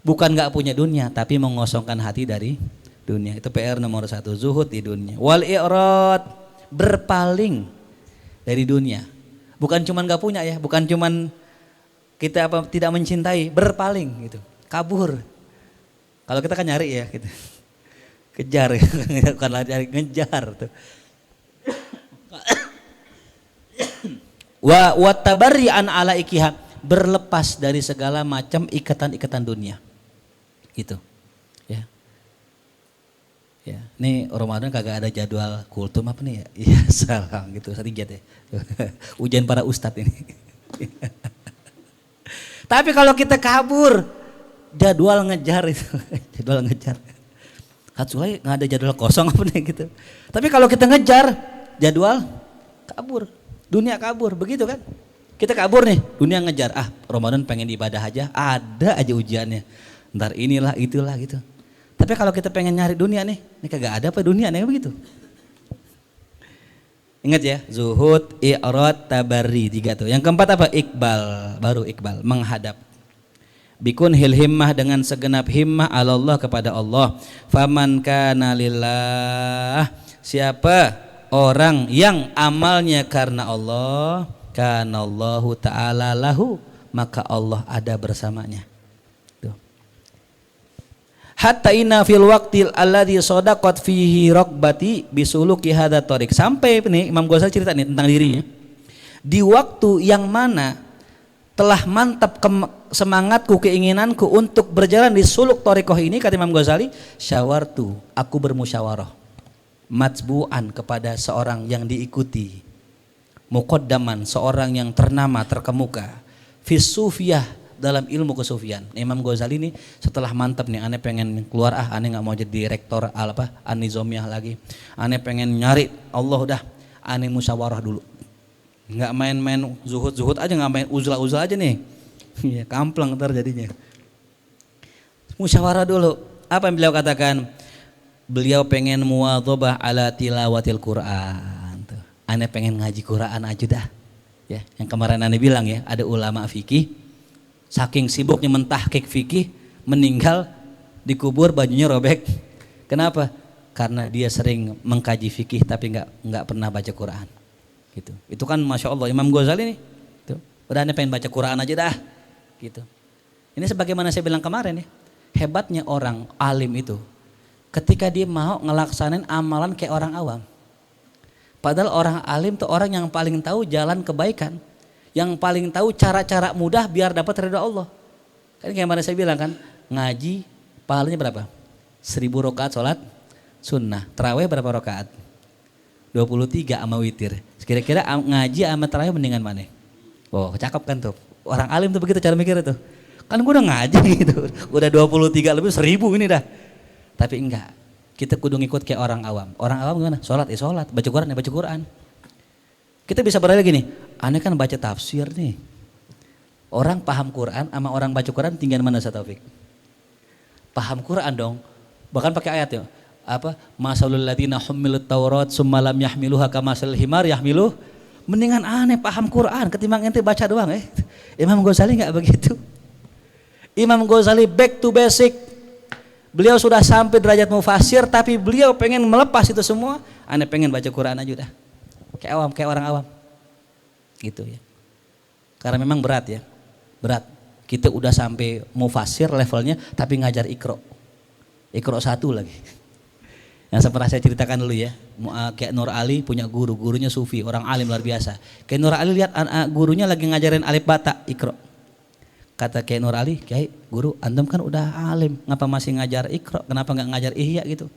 Bukan nggak punya dunia, tapi mengosongkan hati dari dunia. Itu PR nomor 1, zuhud di dunia. Wal i'rad, berpaling dari dunia. Bukan cuman nggak punya ya, bukan cuman kita tidak mencintai, berpaling gitu, kabur. Kalau kita kan nyari ya gitu, kejar, bukan lari, ngejar tuh. Wa tabarri'an ala ikiha, berlepas dari segala macam ikatan-ikatan dunia. Gitu. Ya. Ya, ini Ramadan kagak ada jadwal kultum apa nih ya? Iya, salah gitu, sedikit ya. Ujian para ustadz ini. Tapi kalau kita kabur, jadwal ngejar itu, jadwal ngejar. Katsulai nggak ada jadwal kosong apa nih gitu. Tapi kalau kita ngejar, jadwal kabur, dunia kabur, begitu kan? Kita kabur nih, dunia ngejar. Ah, Ramadan pengen ibadah aja, ada aja ujiannya. Ntar inilah, itulah gitu. Tapi kalau kita pengen nyari dunia nih, ini kagak ada apa dunia nih begitu. Ingat ya, zuhud, i'rad, tabarri, 3 tuh. Yang keempat apa? Iqbal, baru iqbal, menghadap. Bikun hil himmah, dengan segenap himmah Allah kepada Allah. Faman kana lillah, siapa orang yang amalnya karena Allah, kana Allahu ta'ala lahu, maka Allah ada bersamanya. Hatta inna fil waqtil alladhi sadaqat fihi raqbati bisuluki hadha tariq. Sampai nih Imam Ghazali cerita nih tentang dirinya. Di waktu yang mana telah mantap semangatku, keinginanku untuk berjalan di suluk thariqah ini, kata Imam Ghazali, syawartu, aku bermusyawarah, matbu'an, kepada seorang yang diikuti, muqaddaman, seorang yang ternama, terkemuka, fis sufiyah, dalam ilmu kesufian. Imam Ghazali ini setelah mantap nih, aneh pengen keluar, aneh nggak mau jadi rektor an-nizamiyah lagi, aneh pengen nyari Allah, udah aneh musyawarah dulu, nggak main-main zuhud aja, nggak main uzlah aja nih, ya kamplang ntar jadinya. Musyawarah dulu. Apa yang beliau katakan? Beliau pengen muwadhabah ala tilawatil Quran. Aneh pengen ngaji Quran aja dah. Ya, yang kemarin aneh bilang ya, ada ulama fikih saking sibuknya mentahqiq fikih, meninggal dikubur bajunya robek. Kenapa? Karena dia sering mengkaji fikih tapi nggak pernah baca Quran. Gitu. Itu kan masya Allah Imam Ghazali nih. Tuh. Udah aneh pengen baca Quran aja dah. Gitu. Ini sebagaimana saya bilang kemarin ya, hebatnya orang alim itu ketika dia mau ngelaksanain amalan kayak orang awam. Padahal orang alim tuh orang yang paling tahu jalan kebaikan, yang paling tahu cara-cara mudah biar dapat ridha Allah. Kan kayak mana saya bilang kan, ngaji pahalanya berapa? 1000 rakaat sholat sunnah. Tarawih berapa rakaat? 23 sama witir. Kira-kira ngaji sama tarawih mendingan mana? Oh, cakep kan tuh. Orang alim tuh begitu cara mikir itu. Kan gue udah ngaji gitu. Udah 23 lebih 1000 ini dah. Tapi enggak. Kita kudu ngikut kayak orang awam. Orang awam gimana? Sholat ya sholat, baca Quran ya baca Quran. Kita bisa beralih gini, aneh kan baca tafsir nih. Orang paham Quran sama orang baca Quran tinggal mana Ustaz Taufik? Paham Quran dong. Bahkan pakai ayat ya. Apa? Masalul ladzina hummilut Taurat summa lam yahmiluha kamasalil himar yahmiluh. Mendingan aneh paham Quran ketimbang ente baca doang. Imam Ghazali enggak begitu. Imam Ghazali back to basic. Beliau sudah sampai derajat mufasir tapi beliau pengen melepas itu semua. Aneh pengen baca Quran aja udah. Kayak orang awam gitu ya, karena memang berat ya, berat. Kita udah sampai mufasir levelnya tapi ngajar ikro 1 lagi. Yang pernah saya ceritakan dulu ya, kayak Nur Ali punya gurunya sufi, orang alim luar biasa. Kayak Nur Ali lihat gurunya lagi ngajarin alif bata ikro, kata kayak Nur Ali, Kiai guru antum kan udah alim, ngapa masih ngajar ikro, kenapa nggak ngajar ihya gitu?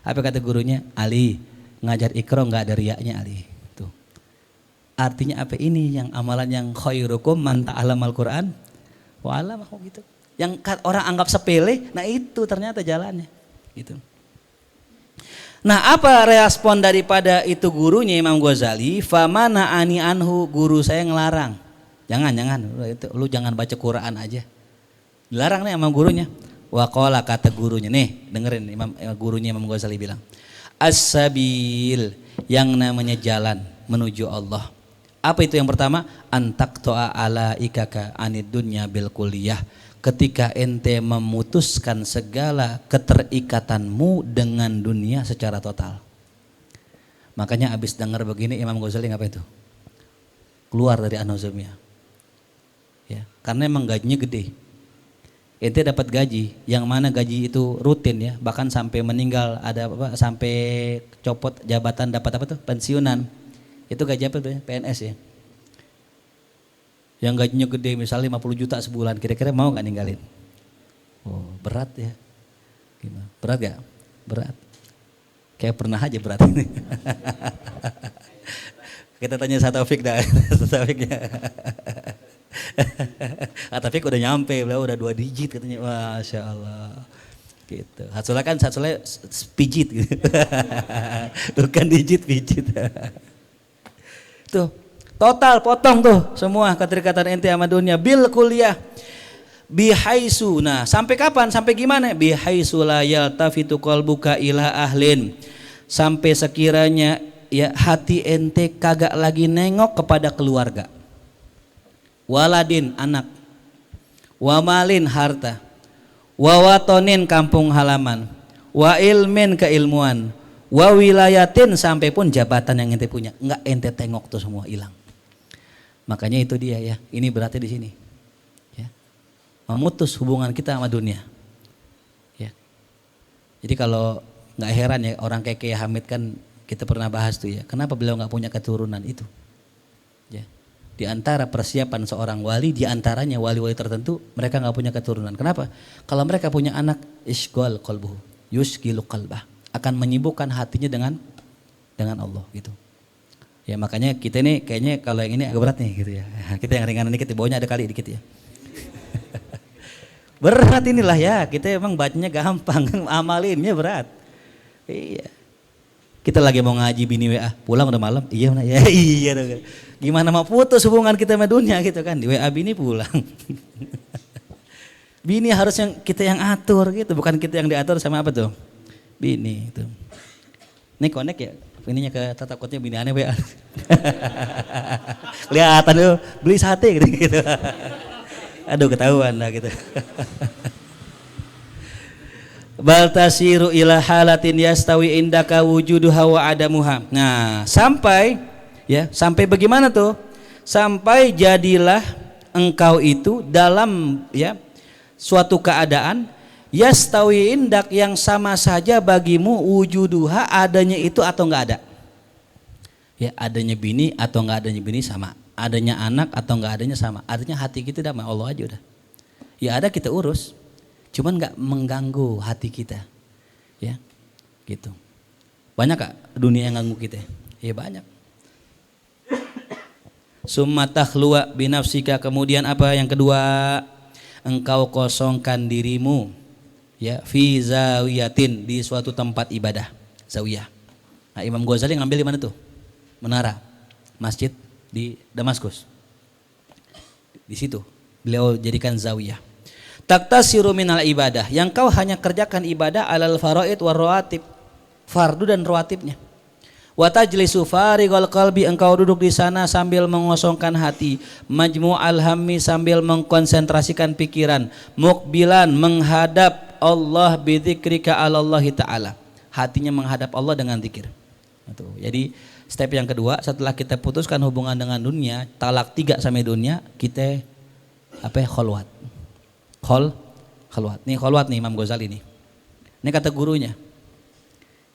Apa kata gurunya? Ali, ngajar ikro nggak ada riyaknya Ali. Artinya apa ini yang amalan yang khairukum man ta'allamal Quran wa 'allamahu gitu. Yang orang anggap sepele, nah itu ternyata jalannya gitu. Nah, apa respon daripada itu gurunya Imam Ghazali? Famana ani anhu, guru saya ngelarang. Jangan lu jangan baca Quran aja. Dilarang nih sama gurunya. Wa qala, kata gurunya nih, dengerin gurunya Imam Ghazali bilang, as-sabil, yang namanya jalan menuju Allah. Apa itu yang pertama? Antak to'a ala ikaka anid dunya bil kulliyah. Ketika ente memutuskan segala keterikatanmu dengan dunia secara total. Makanya abis dengar begini Imam Ghazali ngapa itu? Keluar dari An-Nizamiyah. Ya, karena emang gajinya gede. Ente dapat gaji, yang mana gaji itu rutin ya, bahkan sampai meninggal ada apa? Sampai copot jabatan dapat apa tuh? Pensiunan. Itu gaji apa tuh? PNS ya. yang gajinya gede misalnya 50 juta sebulan, kira-kira mau nggak ninggalin? Oh berat ya. Gimana? Berat gak? Berat. Kayak pernah aja berat ini. Kita tanya Taufik dah. Taufiknya. Taufik udah nyampe, beliau udah 2 digit katanya. Masya Allah. Gitu. Hatsulnya pijit gitu. Bukan digit, pijit. Tuh, total potong tuh semua keterikatan ente sama dunia. Bil kuliah bihaisu. Nah, sampai kapan? Sampai gimana? Bihaisu la yaltafitu qalbuka ila ahlin. Sampai sekiranya ya hati ente kagak lagi nengok kepada keluarga. Waladin anak. Wa malin harta. Wa watonin kampung halaman. Wa ilmin keilmuan. Wa wilayatin sampai pun jabatan yang ente punya. Enggak ente tengok tuh semua hilang. Makanya itu dia ya. Ini berarti di sini. Memutus hubungan kita sama dunia. Ya. Jadi kalau nggak heran ya orang kayak Kiai Hamid kan kita pernah bahas tuh ya. Kenapa beliau nggak punya keturunan itu? Ya. Di antara persiapan seorang wali, di antaranya wali-wali tertentu mereka nggak punya keturunan. Kenapa? Kalau mereka punya anak, isghal qalbuhu, yusghilu qalbah, akan menyibukkan hatinya dengan Allah gitu. Ya makanya kita ini kayaknya kalau yang ini agak berat nih gitu ya. Kita yang ringan dikit, bawahnya ada kali dikit ya. Berat inilah ya, kita emang bacanya gampang, amalinnya berat. Iya. Kita lagi mau ngaji bini WA, pulang udah malam, iya mana ya, iya. Gimana mau putus hubungan kita sama dunia gitu kan, di WA bini pulang. Bini harus yang kita yang atur gitu, bukan kita yang diatur sama apa tuh? Bini itu. Ini connect ya, ininya ke tata kotnya bini aneh WA. Kelihatan tuh, beli sate gitu. Aduh ketahuan lah gitu. Bal tasiru ila halatin yastawi indaka wujuduha wa adamuha. Nah, sampai bagaimana tuh? Sampai jadilah engkau itu dalam ya suatu keadaan yastawi indak yang sama saja bagimu wujuduha, adanya itu atau enggak ada. Ya, adanya bini atau enggak adanya bini sama. Adanya anak atau enggak adanya sama. Artinya hati kita udah sama Allah aja udah. Ya ada kita urus, cuman enggak mengganggu hati kita. Ya, gitu. Banyak kak dunia yang ganggu kita? Ya banyak. Summa takhluwa binafsika, kemudian apa yang kedua? Engkau kosongkan dirimu ya fi zawiyatin, di suatu tempat ibadah, zawiyah. Nah, Imam Ghazali ngambil di mana tuh? Menara, masjid di Damaskus. Di situ beliau jadikan zawiyah. Taktasiru minal ibadah, yang kau hanya kerjakan ibadah alal faraid war rawatib, fardu dan rawatibnya. Wa tajlisu farighal qalbi, engkau duduk di sana sambil mengosongkan hati, majmu'al hammi, sambil mengkonsentrasikan pikiran, muqbilan, menghadap Allah bidzikrika alallahi ta'ala, hatinya menghadap Allah dengan zikir. Jadi step yang kedua setelah kita putuskan hubungan dengan dunia, talak 3 sampai dunia, kita kholwat. Kholwat. Nih kholwat nih Imam Ghazali nih. Ini kata gurunya.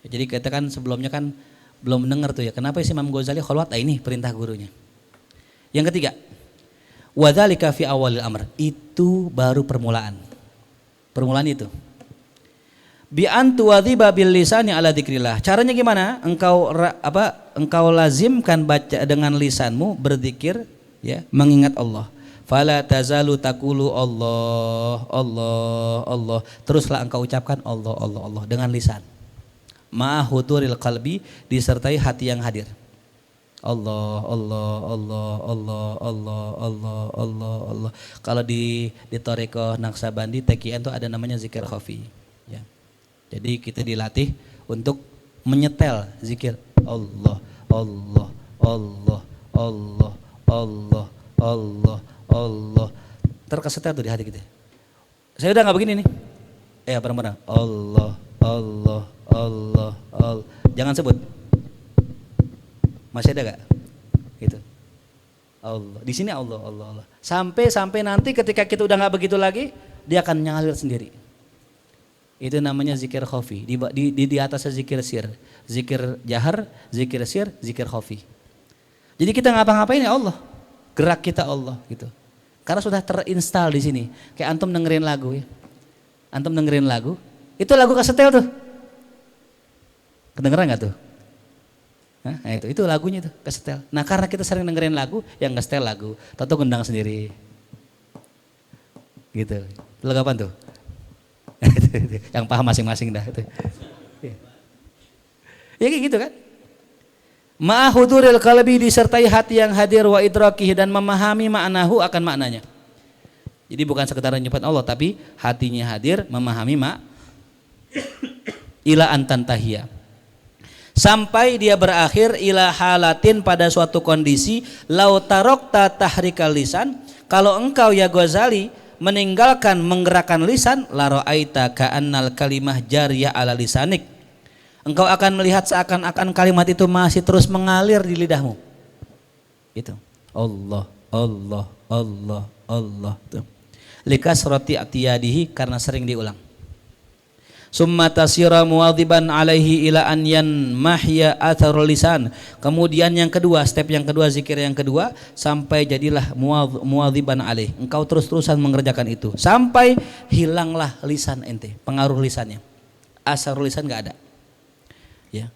Jadi kita kan sebelumnya kan belum dengar tuh ya, kenapa sih Imam Ghazali kholwat? Ini perintah gurunya. Yang ketiga, wadzalika fi awalil amr, itu baru permulaan. Permulaan itu. Bi antu wadhiba bil lisani ala dzikrillah. Caranya gimana? Engkau lazimkan baca dengan lisanmu berzikir ya, mengingat Allah. Fala tazalu taqulu Allah Allah Allah. Teruslah engkau ucapkan Allah Allah Allah dengan lisan. Ma'huduril qalbi, disertai hati yang hadir. Allah Allah Allah Allah Allah Allah Allah Allah. Kalau di Thariqah Naqsabandi TKN itu ada namanya zikir khafi ya. Jadi kita dilatih untuk menyetel zikir Allah Allah Allah Allah Allah Allah Allah. Terkesetel tuh di hati kita. Saya udah nggak begini nih. Bareng-bareng. Allah Allah Allah Allah. Jangan sebut. Masih ada gak? Gitu. Allah. Di sini Allah Allah Allah. Sampai nanti ketika kita udah nggak begitu lagi, dia akan ngalir sendiri. Itu namanya zikir khafi. Di atasnya zikir sir, zikir jahar, zikir sir, zikir khafi. Jadi kita ngapa-ngapain ya Allah. gerak kita Allah gitu. Karena sudah terinstal di sini. Kayak antum dengerin lagu ya. Antum dengerin lagu, itu lagu kesetel tuh. Kedengeran nggak tuh? Nah itu lagunya tuh kesetel. Nah karena kita sering dengerin lagu, yang ngesetel lagu, tahu gendang sendiri. Gitu. Lagu apa tuh? Yang paham masing-masing dah itu. Ya kayak gitu kan? Ma'huduril qalbi, disertai hati yang hadir, wa idrakih, dan memahami maknahu, akan maknanya. Jadi bukan sekedar nyebut Allah, tapi hatinya hadir, memahami ila antantahiyah. Sampai dia berakhir ila halatin, pada suatu kondisi, lau tarokta tahrikal lisan, kalau engkau ya Ghazali meninggalkan menggerakkan lisan, la ra'aita ka'annal kalimah jariyah ala lisanik, engkau akan melihat seakan-akan kalimat itu masih terus mengalir di lidahmu. Itu Allah, Allah, Allah, Allah. Likasrati atiyadihi, karena sering diulang. Summa tasira muwadhiban alaihi ila an yanmahya atharul lisan. Kemudian yang kedua, step yang kedua, zikir yang kedua, sampai jadilah muwadhiban alaih. Engkau terus-terusan mengerjakan itu sampai hilanglah lisan ente, pengaruh lisannya. Asarul lisan enggak ada. Ya.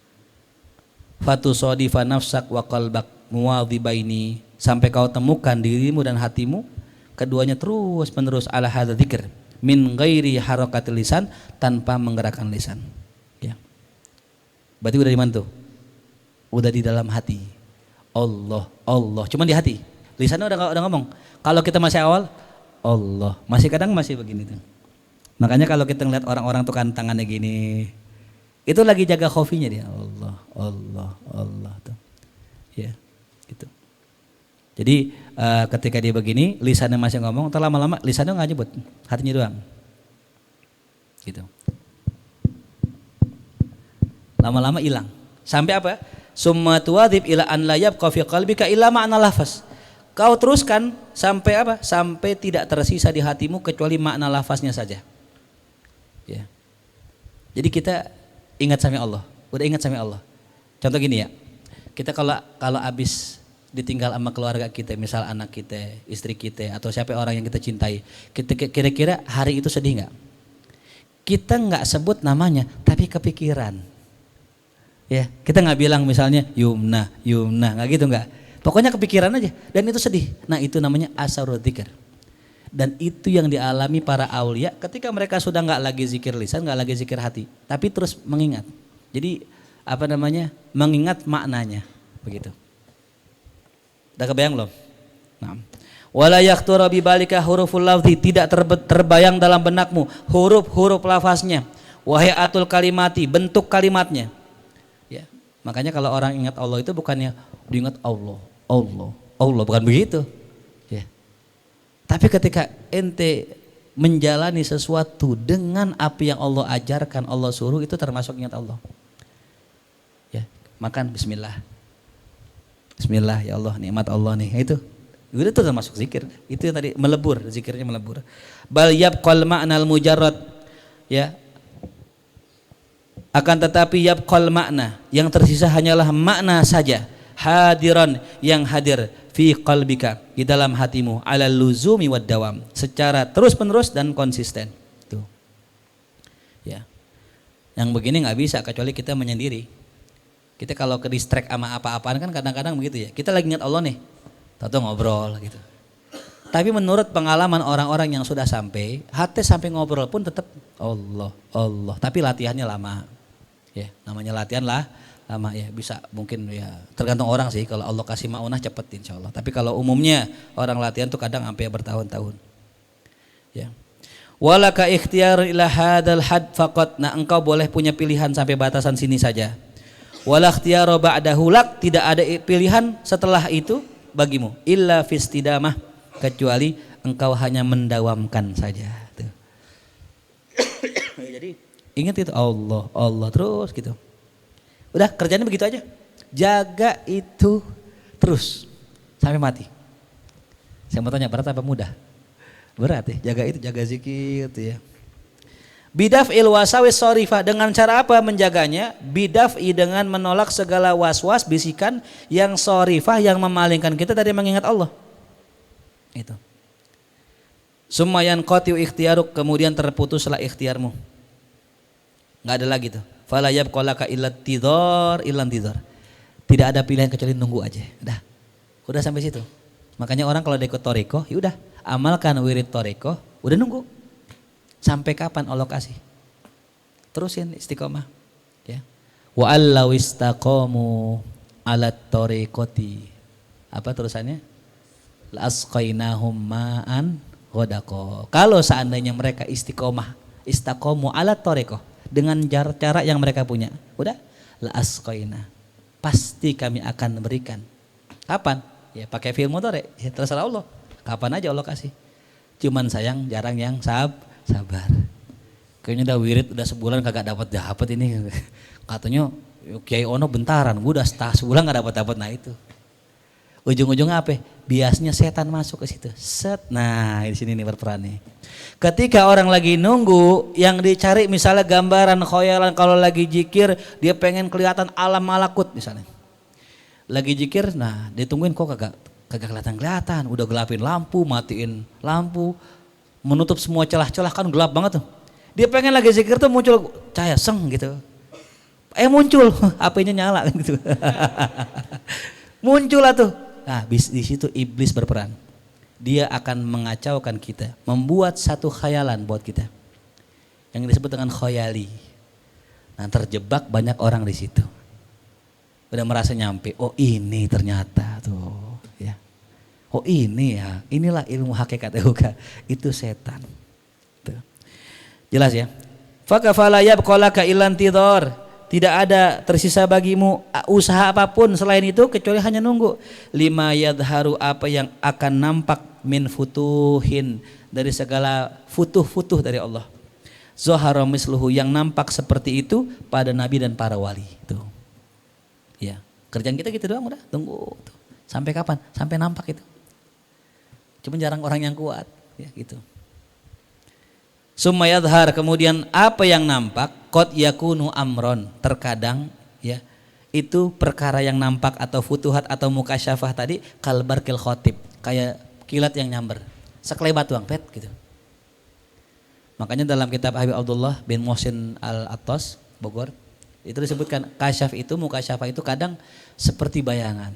Fatusadifa nafsak wa qalbak muwadhibaini, sampai kau temukan dirimu dan hatimu keduanya terus menerus ala hadza dzikir min ghairi harakatil lisan, tanpa menggerakkan lisan. Ya. Berarti udah di mana tuh? Udah di dalam hati. Allah, Allah, cuma di hati. Lisannya udah ngomong. Kalau kita masih awal, Allah, masih kadang masih begini tuh. Makanya kalau kita ngeliat orang-orang tuh kan tangannya gini, itu lagi jaga khofinya dia. Allah, Allah, Allah tuh. Ya, gitu. Jadi ketika dia begini, lisannya masih ngomong, lama-lama lisannya nggak nyebut, hatinya doang. Gitu. Lama-lama hilang. Sampai apa? Summa tuwadhib ila an la yabqa fi qalbika illa ma'na lafaz. Kau teruskan sampai apa? Sampai tidak tersisa di hatimu kecuali makna lafaznya saja. Ya. Jadi kita ingat sama Allah, udah ingat sama Allah. Contoh gini ya, kita kalau habis ditinggal sama keluarga kita, misal anak kita, istri kita, atau siapa orang yang kita cintai, kita kira-kira hari itu sedih nggak? Kita nggak sebut namanya, tapi kepikiran. Ya, kita nggak bilang misalnya Yumna, nggak gitu nggak. Pokoknya kepikiran aja, dan itu sedih. Nah itu namanya asarul dzikir. Dan itu yang dialami para aulia ketika mereka sudah nggak lagi zikir lisan, nggak lagi zikir hati, tapi terus mengingat. Jadi apa namanya? Mengingat maknanya, begitu. Udah kebayang belum? Nah. Wala yaqtura bi balika huruful lafzi, tidak terbayang dalam benakmu huruf-huruf lafaznya. Wahiatul kalimati, bentuk kalimatnya. Ya. Makanya kalau orang ingat Allah itu bukannya diingat Allah, Allah, Allah, bukan begitu. Ya. Tapi ketika ente menjalani sesuatu dengan apa yang Allah ajarkan, Allah suruh, itu termasuk ingat Allah. Ya, makan bismillah. Bismillah, ya Allah, nikmat Allah nih. Itu termasuk zikir. Itu yang tadi melebur, zikirnya melebur. Bal yabqal ma'nal mujarrad. Ya. Akan tetapi yabqal makna, yang tersisa hanyalah makna saja. Hadiran, yang hadir fi qalbika, di dalam hatimu, ala luzumi wad dawam, secara terus-menerus dan konsisten. Tuh. Ya. Yang begini nggak bisa kecuali kita menyendiri. Kita kalau ke distract sama apa-apaan kan kadang-kadang begitu ya. Kita lagi ingat Allah nih, tahu ngobrol gitu. Tapi menurut pengalaman orang-orang yang sudah sampai, hati sampai ngobrol pun tetap Allah, Allah. Tapi latihannya lama. Ya, namanya latihan lah, lama ya. Bisa mungkin ya tergantung orang sih. Kalau Allah kasih maunah cepet insya Allah. Tapi kalau umumnya orang latihan tuh kadang sampai bertahun-tahun. Ya. Walaka ikhtiyar ila hadal had faqat. Nah, engkau boleh punya pilihan sampai batasan sini saja. Wala ikhtiyara ba'dahu lak, tidak ada pilihan setelah itu bagimu illa fistidamah, kecuali engkau hanya mendawamkan saja. Tuh. Jadi ingat itu Allah, Allah terus gitu. Udah kerjanya begitu aja. Jaga itu terus sampai mati. Saya mau tanya, berat apa mudah? Berat ya, jaga itu, jaga zikir itu ya. Bidaf'il wasawis sorifah, dengan cara apa menjaganya? Bidaf'i, dengan menolak segala waswas bisikan yang sorifah, yang memalingkan kita dari mengingat Allah. Itu. Summa yanqatiu ikhtiaruk, kemudian terputuslah ikhtiarmu. Enggak ada lagi tuh. Fala yabqa laka illa tidhar illan tidhar. Tidak ada pilihan kecuali nunggu aja. Udah sampai situ. Makanya orang kalau ikut toriko, ya udah amalkan wirid toriko, udah nunggu. Sampai kapan Allah kasih? Terusin istiqomah. Ya. Wa allau istaqamu alat torikoti. Apa terusannya? La asqainahum ma'an ghadaqo. Kalau seandainya mereka istiqomu ala toriko dengan cara yang mereka punya, udah la asqaina, pasti kami akan berikan. Kapan? Ya pakai fi'il mudhari, ya terserah Allah. Kapan aja Allah kasih. Cuman sayang jarang yang sabar. Kayaknya udah wirid udah sebulan kagak dapat ini. Katanya Kiai Ono bentaran, gue udah sebulan gak dapat. Nah itu. Ujung-ujungnya apa? Biasanya setan masuk ke situ. Set. Nah, di sini nih berperan nih. Ketika orang lagi nunggu, yang dicari misalnya gambaran khoyalan, kalau lagi jikir dia pengen kelihatan alam malakut misalnya. Lagi jikir, nah ditungguin kok kagak kelihatan. Udah gelapin lampu, matiin lampu, menutup semua celah-celah, kan gelap banget tuh. Dia pengen lagi zikir tuh muncul cahaya seng gitu. Muncul, HP-nya nyala gitu. Muncul lah tuh. Nah, di situ iblis berperan. Dia akan mengacaukan kita, membuat satu khayalan buat kita. Yang disebut dengan khayali. Nah, terjebak banyak orang di situ. Udah merasa nyampe, oh ini ternyata tuh, ya. Oh ini ya, inilah ilmu hakikat itu setan. Tuh. Jelas ya? Fakafala yabqalaka illan tidhar. Tidak ada tersisa bagimu usaha apapun selain itu kecuali hanya nunggu. Lima yadharu, apa yang akan nampak min futuhin, dari segala futuh dari Allah. Zohara misluhu, yang nampak seperti itu pada nabi dan para wali. Tuh. Ya, kerjaan kita gitu doang, udah tunggu. Tuh. Sampai kapan? Sampai nampak itu. Cuma jarang orang yang kuat, ya gitu. Summa yadhar, kemudian apa yang nampak, qad yakunu amron, terkadang ya itu perkara yang nampak atau futuhat atau mukasyafah tadi kalbarkil khotib, kayak kilat yang nyamber, sekelebat doang pet gitu. Makanya dalam kitab Habib Abdullah bin Muhsin Al-Attas Bogor itu disebutkan kasyaf itu, mukasyafah itu kadang seperti bayangan,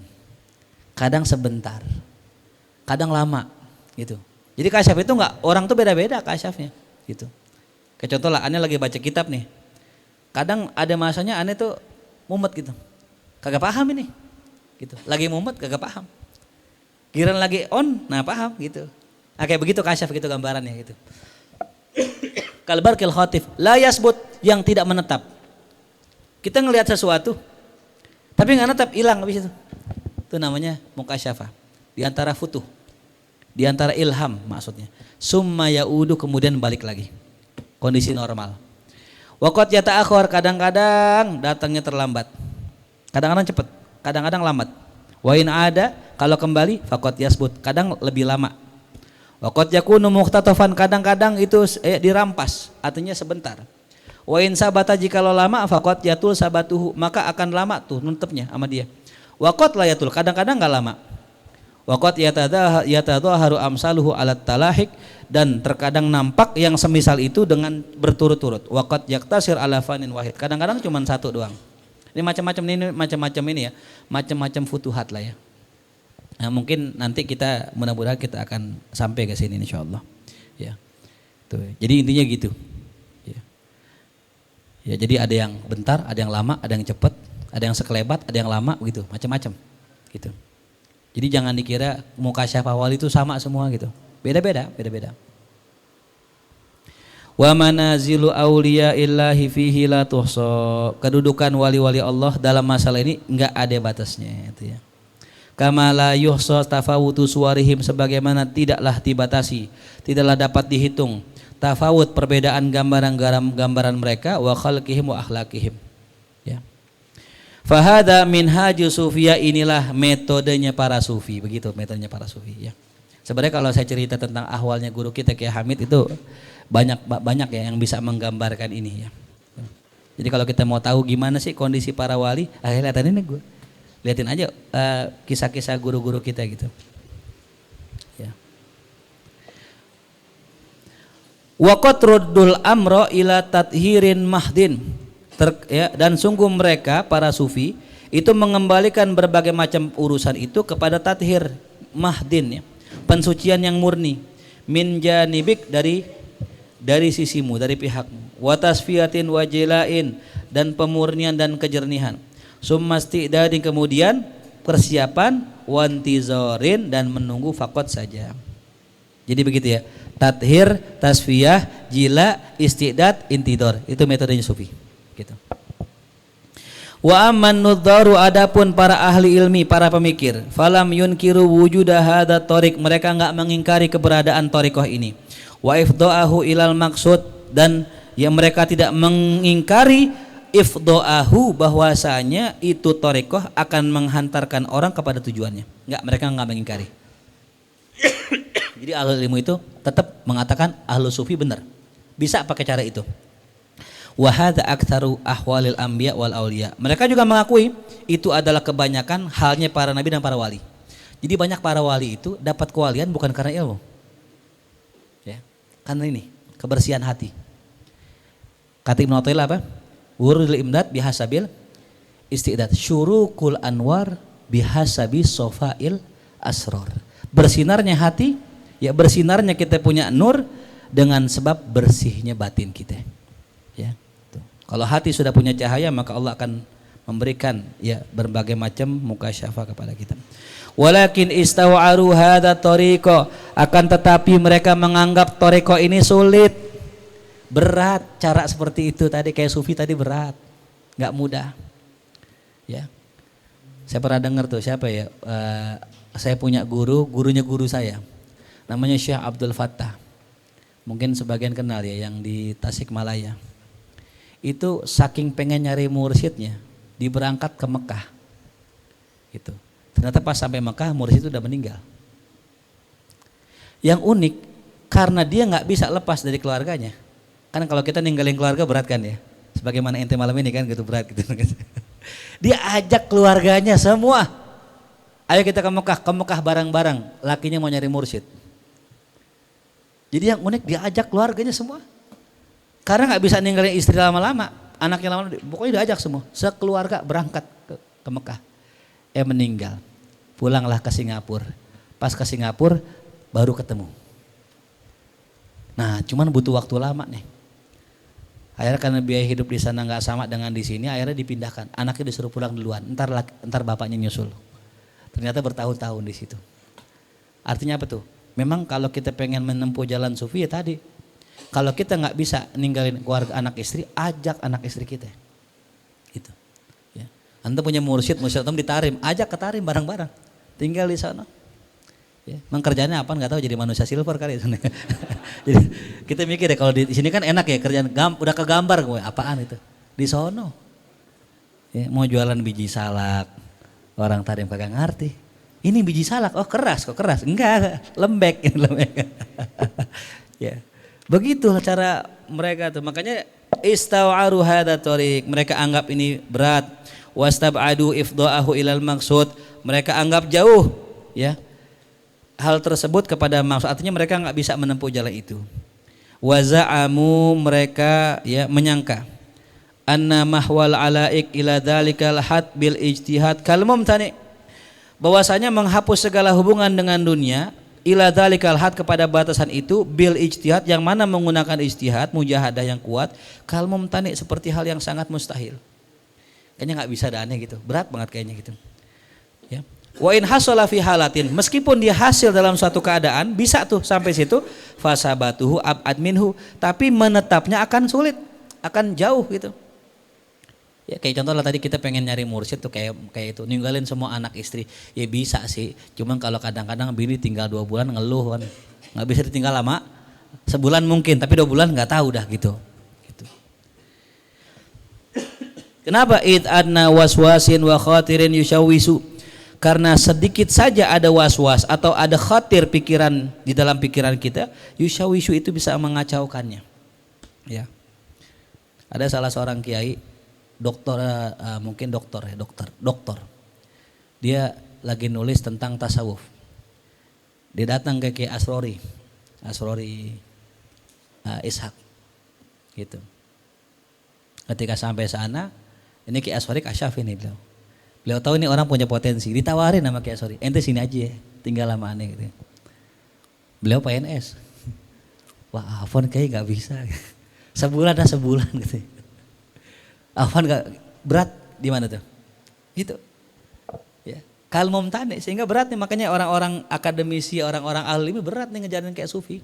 kadang sebentar, kadang lama gitu. Jadi kasyaf itu enggak, orang tuh beda-beda kasyafnya gitu. Kayak contoh lah, aneh lagi baca kitab nih, kadang ada masanya aneh tuh mumet gitu, kagak paham ini gitu, lagi mumet kagak paham, giliran lagi on, nah paham gitu. Nah, kayak begitu kasyaf gitu gambarannya gitu. Kalbarkil khatif la yasbut, yang tidak menetap. Kita ngelihat sesuatu tapi nggak netap, hilang habis itu namanya mukasyafah. Di antara futuh, di antara ilham maksudnya. Summa yaudu, kemudian balik lagi kondisi normal. Waqat yata'akhir, kadang-kadang datangnya terlambat, kadang-kadang cepat, kadang-kadang lambat. Wa in ada, kalau kembali faqat yasbut, kadang lebih lama. Waqat yakunu mukhtatafan, kadang-kadang itu dirampas, artinya sebentar. Wa in sabata, jikalau lama faqat yatul sabatuhu, maka akan lama tuh nutupnya sama dia. Waqat la yatul, kadang-kadang enggak lama. Waqat yatadhaharu amsaluhu alat talahik, dan terkadang nampak yang semisal itu dengan berturut-turut. Waqat yaktasir ala fanin wahid, kadang-kadang cuma satu doang. Ini macam-macam ini ya, macam-macam futuhat lah ya. Nah, mungkin nanti kita mudah-mudahan kita akan sampai ke sini insyaallah. Ya. Tuh. Jadi intinya gitu. Ya. Ya, jadi ada yang bentar, ada yang lama, ada yang cepat, ada yang sekelebat, ada yang lama gitu, macam-macam. Gitu. Jadi jangan dikira mukasyafah wali itu sama semua gitu. Beda-beda. Wa manazilu auliya illahi fihi la tuhsa. Kedudukan wali-wali Allah dalam masalah ini enggak ada batasnya itu ya. Kama la yuhsa tafawutu suwarihim, sebagaimana tidaklah dibatasi, tidaklah dapat dihitung tafawut perbedaan gambaran mereka, wa khalqihim wa akhlaqihim. Ya. Fahada minhaju sufia, inilah metodenya para sufi, begitu metodenya para sufi ya. Sebenarnya kalau saya cerita tentang ahwalnya guru kita Kiai Hamid itu banyak ya yang bisa menggambarkan ini ya. Jadi kalau kita mau tahu gimana sih kondisi para wali, lihatin ini gue. Lihatin aja kisah-kisah guru-guru kita gitu. Ya. Wa qatruddul amra ila tathirin mahdin. Dan sungguh mereka para sufi itu mengembalikan berbagai macam urusan itu kepada tathir mahdin, ya, pensucian yang murni, min janibik, dari sisimu, dari pihakmu, wa tasfiyatin wa jilain, dan pemurnian dan kejernihan, summastidadin, kemudian persiapan, wantizorin, dan menunggu, fakot saja. Jadi begitu ya, tathir, tasfiyah, jila, istidad, intidor, itu metodenya sufi gitu. Wa amman nudzaru, adapun para ahli ilmi, para pemikir, falam yunkiru wujuda hadza tariq, mereka enggak mengingkari keberadaan thariqah ini. Wa ifdaahu ilal maksud, dan yang mereka tidak mengingkari ifdaahu, bahwasanya itu thariqah akan menghantarkan orang kepada tujuannya. Enggak, mereka enggak mengingkari. Jadi ahli ilmu itu tetap mengatakan ahlu sufi benar, bisa pakai cara itu. Wa hadza aktsaru ahwalil anbiya wal auliya, mereka juga mengakui itu adalah kebanyakan halnya para nabi dan para wali. Jadi banyak para wali itu dapat kewalian bukan karena ilmu, ya, karena ini kebersihan hati. Kata Ibnu Athaillah apa? Wurudul imdad bihasabil istidad, syurukul anwar bihasabi sofail asror. Bersinarnya hati, ya, bersinarnya kita punya nur dengan sebab bersihnya batin kita, ya. Kalau hati sudah punya cahaya, maka Allah akan memberikan, ya, berbagai macam mukasyafah kepada kita. Walakin istaw'aru hadza tariqa, akan tetapi mereka menganggap tariqa ini sulit, berat. Cara seperti itu tadi kayak sufi tadi berat, nggak mudah, ya. Saya pernah dengar tuh, siapa ya, saya punya gurunya guru saya, namanya Syekh Abdul Fattah, mungkin sebagian kenal ya, yang di Tasikmalaya. Itu saking pengen nyari mursyidnya, diberangkat ke Mekah gitu. Ternyata pas sampai Mekah mursyid itu udah meninggal. Yang unik, karena dia nggak bisa lepas dari keluarganya. Kan kalau kita ninggalin keluarga berat kan ya, sebagaimana ente malam ini kan gitu, berat gitu. Dia ajak keluarganya semua, ayo kita ke Mekah bareng-bareng. Lakinya mau nyari mursyid. Jadi yang unik, dia ajak keluarganya semua. Karena nggak bisa ninggalin istri lama-lama, anaknya lama, pokoknya diajak semua, sekeluarga berangkat ke Mekah. Meninggal, pulanglah ke Singapura. Pas ke Singapura baru ketemu. Nah, cuman butuh waktu lama nih. Akhirnya karena biaya hidup di sana nggak sama dengan di sini, akhirnya dipindahkan. Anaknya disuruh pulang duluan, ntar bapaknya nyusul. Ternyata bertahun-tahun di situ. Artinya apa tuh? Memang kalau kita pengen menempuh jalan sufi ya tadi. Kalau kita nggak bisa ninggalin keluarga, anak istri, ajak anak istri kita, gitu. Ya. Anda punya mursyid ditarim, ajak ke tarim bareng-bareng, tinggal di sana. Ya. Memang kerjaannya apa? Nggak tahu, jadi manusia silver kali. Jadi kita mikir ya, kalau di sini kan enak ya kerjaan, udah kegambar gue, apaan itu? Di sono, ya, mau jualan biji salak, orang tarim kagak ngerti. Ini biji salak, oh keras, kok keras? Enggak, lembek. Ya. Begitu cara mereka tuh, makanya istaw'aru hadza tariq, mereka anggap ini berat. Wastab'adu ifda'ahu ilal maksud, mereka anggap jauh, ya, hal tersebut kepada maksud, artinya mereka nggak bisa menempuh jalan itu. Wa za'amu, mereka, ya, menyangka, anna mahwal alaik ila dzalikal had bil ijtihad kal mumtani, bahwasanya menghapus segala hubungan dengan dunia, ila dzalikal had, kepada batasan itu, bil ijtihad, yang mana menggunakan ijtihad, mujahadah yang kuat, kal mumtani, seperti hal yang sangat mustahil. Kayaknya nggak bisa, aneh gitu, berat banget kayaknya gitu. Ya. Wa in hasala fi halatin, meskipun dia hasil dalam suatu keadaan, bisa tuh sampai situ, fasabatuhu ab'ad minhu, tapi menetapnya akan sulit, akan jauh gitu. Ya kayak contoh lah tadi kita pengen nyari mursyid tuh kayak itu, ninggalin semua anak istri, ya bisa sih, cuman kalau kadang-kadang bini tinggal 2 bulan ngeluh kan, nggak bisa ditinggal lama, sebulan mungkin, tapi 2 bulan nggak tahu dah gitu. Kenapa? Id adna waswasin wa khatirin yushawisu, karena sedikit saja ada was-was atau ada khatir pikiran di dalam pikiran kita, yushawisu itu bisa mengacaukannya. Ya, ada salah seorang kiai, dokter, mungkin dokter, dia lagi nulis tentang tasawuf. Dia datang ke Kiai Asrori Ishaq gitu. Ketika sampai sana, ini Ki Aswari Kasyaf ini beliau. Beliau tahu ini orang punya potensi, ditawarin sama Ki Aswari, ente sini aja ya, tinggal lama aneh gitu. Beliau PNS. Wah, Afwan kayak gak bisa. Sebulan gitu. Afwan gak berat di mana tuh? Itu. Ya. Kal mumtani, sehingga berat nih, makanya orang-orang akademisi, orang-orang ahli ini berat nih ngejarin kayak sufi.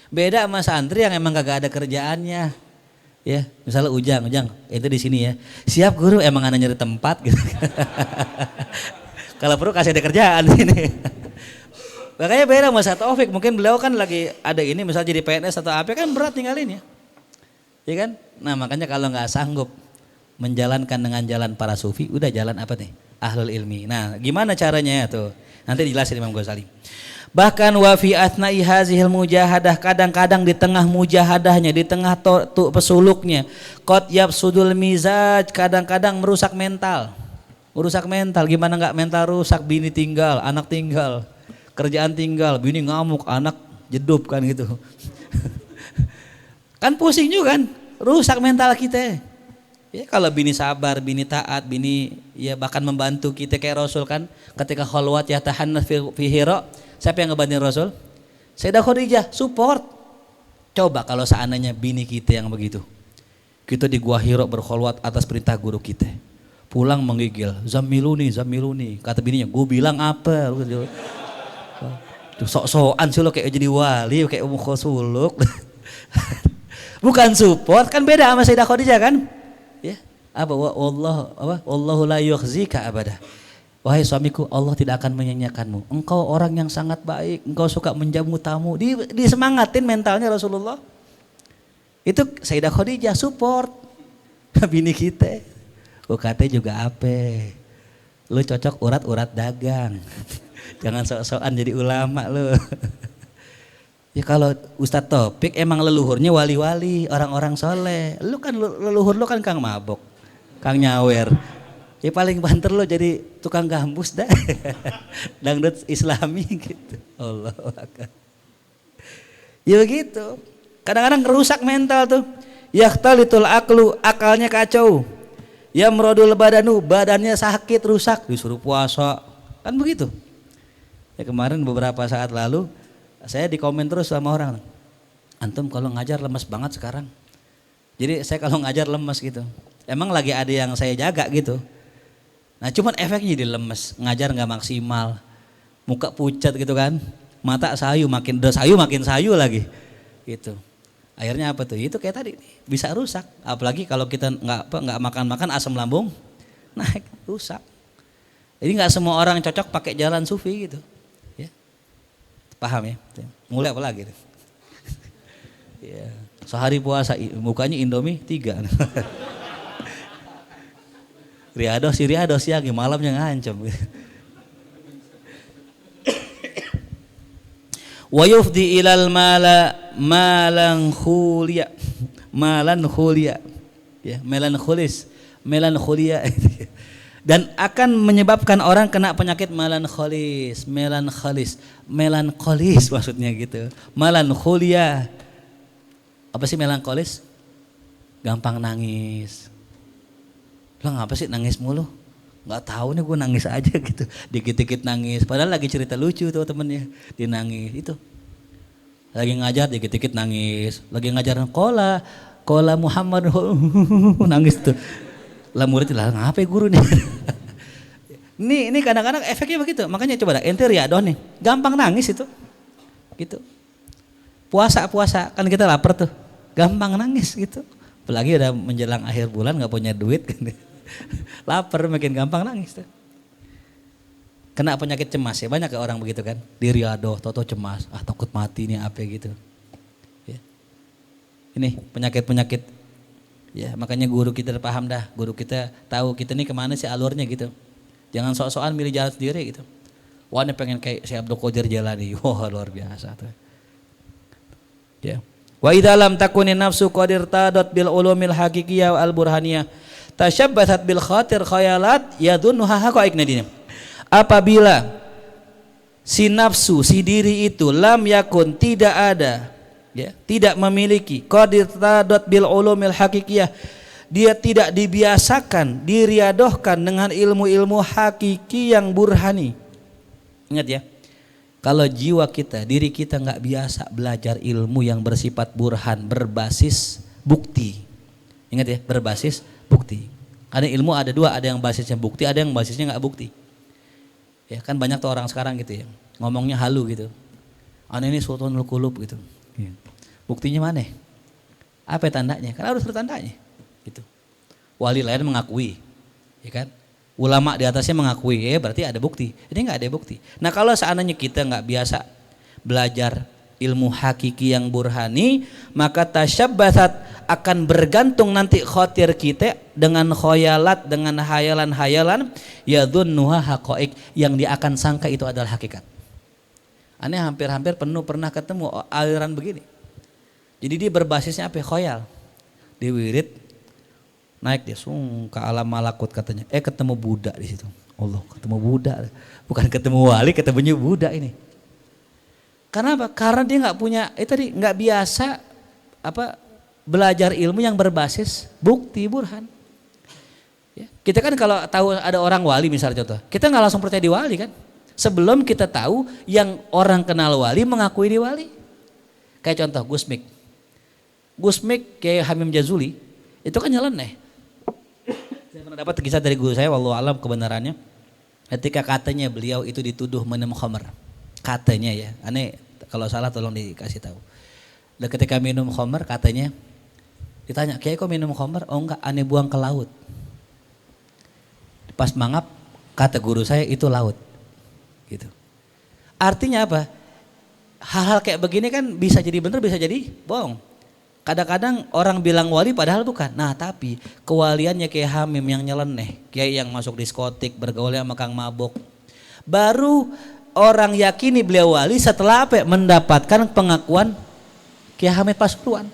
Beda sama santri yang emang kagak ada kerjaannya. Ya, misalnya Ujang, itu di sini ya. Siap guru, emang anak nyari tempat gitu. Kalau perlu kasih ada kerjaan ini. Makanya beda sama Taufik, mungkin beliau kan lagi ada ini, misalnya jadi PNS atau apa kan berat tinggalin ya. Ya kan? Nah, makanya kalau nggak sanggup menjalankan dengan jalan para sufi, udah jalan apa nih? Ahlul ilmi. Nah, gimana caranya ya tuh? Nanti dijelasin Imam Ghazali. Bahkan wa fi athna'i hazihil mujahadah, kadang-kadang di tengah mujahadahnya, di tengah pesuluknya, qad yafsudul mizaj, kadang-kadang merusak mental. Merusak mental, gimana enggak mental rusak, bini tinggal, anak tinggal, kerjaan tinggal, bini ngamuk, anak jedup kan gitu. Kan pusing juga kan, rusak mental kita. Ya, kalau bini sabar, bini taat, bini ya bahkan membantu kita kayak Rasul kan, ketika khalwat ya tahannas fi Hira. Siapa yang ngebantuin Rasul? Sayyidah Khadijah, support. Coba kalau seandainya bini kita yang begitu. Kita di Gua Hira berkholwat atas perintah guru kita. Pulang menggigil, zamiluni. Kata bininya, gue bilang apa? Tuh sok-sokan sih lo kayak jadi wali, kayak suluk. Bukan support, kan beda sama Sayyidah Khadijah kan? Ya. Wallahu la yukhzika abada. Wahai suamiku, Allah tidak akan menyanyiakanmu. Engkau orang yang sangat baik, engkau suka menjamu tamu. Disemangatin mentalnya Rasulullah. Itu Sayyidah Khadijah support. Bini kita. UKT juga apa? Lu cocok urat-urat dagang. Jangan sok-sokan jadi ulama lu. Ya kalau Ustadz Topik emang leluhurnya wali-wali, orang-orang soleh. Lu kan leluhur lu kan Kang Mabok, Kang Nyawer. Ya paling banter lo jadi tukang gambus dah. Dangdut Islami gitu. Allah Akbar. Ya begitu. Kadang-kadang rusak mental tuh. Yahtalitul aklu, akalnya kacau. Ya merodul badanu, badannya sakit, rusak, disuruh puasa. Kan begitu. Ya kemarin beberapa saat lalu saya dikomen terus sama orang. Antum kalau ngajar lemes banget sekarang. Jadi saya kalau ngajar lemes gitu. Emang lagi ada yang saya jaga gitu. Nah cuman efeknya jadi lemes, ngajar nggak maksimal, muka pucat gitu kan, mata sayu makin sayu lagi, gitu. Akhirnya apa tuh? Itu kayak tadi bisa rusak, apalagi kalau kita nggak makan asam lambung naik rusak. Jadi nggak semua orang cocok pakai jalan sufi gitu, ya. Paham ya? Mulai apa lagi? Ya. Sehari puasa mukanya Indomie 3. Riados ya, malamnya ngancam. Wa yufdi ilal malan khulia. Ya, melancholia. Dan akan menyebabkan orang kena penyakit melankolis maksudnya gitu. Melancholia. Apa sih melankolis? Gampang nangis. Lo ngapa sih nangis mulu? Nggak tahu nih, gue nangis aja gitu. Dikit-dikit nangis. Padahal lagi cerita lucu tuh temennya. Dia nangis itu. Lagi ngajar dikit-dikit nangis. Lagi ngajar kola Muhammad nangis tuh. Lah murid lah ngapa guru nih? Ini kadang-kadang efeknya begitu. Makanya coba dah ente riadoh nih. Gampang nangis itu. Gitu. Puasa kan kita lapar tuh. Gampang nangis gitu. Apalagi udah menjelang akhir bulan nggak punya duit kan. Lapar makin gampang nangis tuh. Kena penyakit cemas ya, banyak orang begitu kan. Di riadoh, toto cemas, takut mati nih apa gitu. Ya. Ini penyakit-penyakit. Ya makanya guru kita paham dah, guru kita tahu kita nih kemana sih alurnya gitu. Jangan sok-sokan milih jalan sendiri gitu. Wah ini pengen kayak si Abdul Qadir Jalani, wah luar biasa tuh. Ya. Wa idza lam takuni nafsu qadir tadat bil ulumil haqiqiyah wal burhaniyah tashabbathat bil khatir khayalat yadunha haqaiqna dinam. Apabila si nafsu, si diri itu lam yakun tidak ada ya, tidak memiliki qad irtadat bil ulumil hakikiyah, dia tidak dibiasakan, diriadohkan dengan ilmu-ilmu hakiki yang burhani. Ingat ya, kalau jiwa kita, diri kita nggak biasa belajar ilmu yang bersifat burhan, berbasis bukti. Ingat ya, berbasis bukti. Karena ilmu ada dua, ada yang basisnya bukti, ada yang basisnya nggak bukti. Ya kan banyak tuh orang sekarang gitu ya, ngomongnya halu gitu. Aneh ini sultanul qulub gitu. Buktinya mana? Apa tandanya? Karena harus bertandanya. Gitu. Wali lain mengakui, ya kan? Ulama di atasnya mengakui, berarti ada bukti. Ini nggak ada bukti. Nah kalau seandainya kita nggak biasa belajar ilmu hakiki yang burhani, maka tasyabbatsat, akan bergantung nanti khotir kita dengan khoyalat, dengan hayalan-hayalan yadhunnuha haqaiq, yang dia akan sangka itu adalah hakikat. Aneh hampir-hampir penuh pernah ketemu aliran begini. Jadi dia berbasisnya apa? Khoyal. Di wirid naik dia ke alam malakut katanya. Ketemu Buddha di situ. Allah, ketemu Buddha. Bukan ketemu wali, ketemunya Buddha ini. Karena apa? Karena dia nggak punya, tadi nggak biasa belajar ilmu yang berbasis bukti burhan. Ya. Kita kan kalau tahu ada orang wali misalnya contoh, kita nggak langsung percaya di wali kan? Sebelum kita tahu yang orang kenal wali mengakui di wali. Kayak contoh Gusmik. Gusmik kayak Hamim Jazuli itu kan nyeleneh. Saya pernah dapat kisah dari guru saya, wallahu alam kebenarannya. Ketika katanya beliau itu dituduh minum khamr. Katanya ya, aneh kalau salah tolong dikasih tahu. Dan ketika minum khamr katanya ditanya, "Kiai kok minum khamr?" "Oh enggak, aneh buang ke laut." Pas mangap kata guru saya itu laut. Gitu. Artinya apa? Hal-hal kayak begini kan bisa jadi benar, bisa jadi bohong. Kadang-kadang orang bilang wali padahal bukan. Nah tapi kewaliannya kayak Hamim yang nyeleneh, kayak yang masuk diskotik, bergaul sama kang mabok. Baru orang yakini beliau wali setelah apa? Mendapatkan pengakuan Kiai Hamid Pasuruan.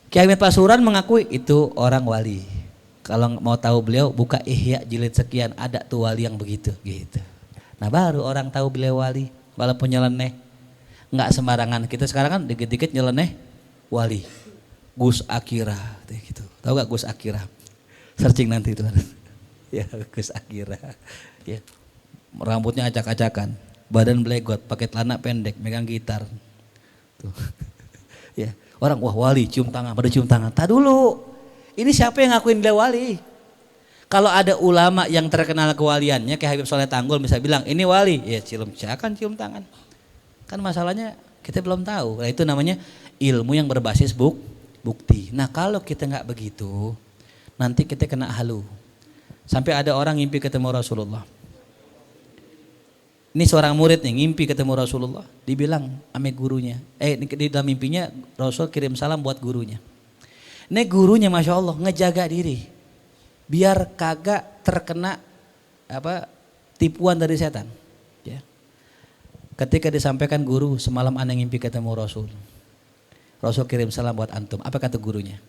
Kiai Hamid Pasuruan mengakui itu orang wali. Kalau mau tahu beliau buka Ihya jilid sekian, ada tuh wali yang begitu gitu. Nah baru orang tahu beliau wali, walaupun nyeleneh. Nggak sembarangan. Kita sekarang kan dikit-dikit nyeleneh wali. Gus Akira gitu. Tahu gak Gus Akira? Searching nanti itu. Ya Gus Akira. Ya. Rambutnya acak-acakan, badan blegot, pakai celana pendek, megang gitar. Tuh. Ya, orang wah wali cium tangan, pada cium tangan. Tak dulu. Ini siapa yang ngakuin beliau wali? Kalau ada ulama yang terkenal kewaliannya kayak Habib Soleh Tanggul bisa bilang ini wali, ya cium tangan. Kan masalahnya kita belum tahu. Nah, itu namanya ilmu yang berbasis bukti. Nah, kalau kita nggak begitu, nanti kita kena halu. Sampai ada orang ngimpi ketemu Rasulullah. Ini seorang murid nih ngimpi ketemu Rasulullah, dibilang ame gurunya. Di dalam mimpinya Rasul kirim salam buat gurunya. Ini gurunya Masya Allah ngejaga diri, biar kagak terkena tipuan dari setan. Ya. Ketika disampaikan guru semalam ane ngimpi ketemu Rasul, Rasul kirim salam buat antum. Apa kata gurunya?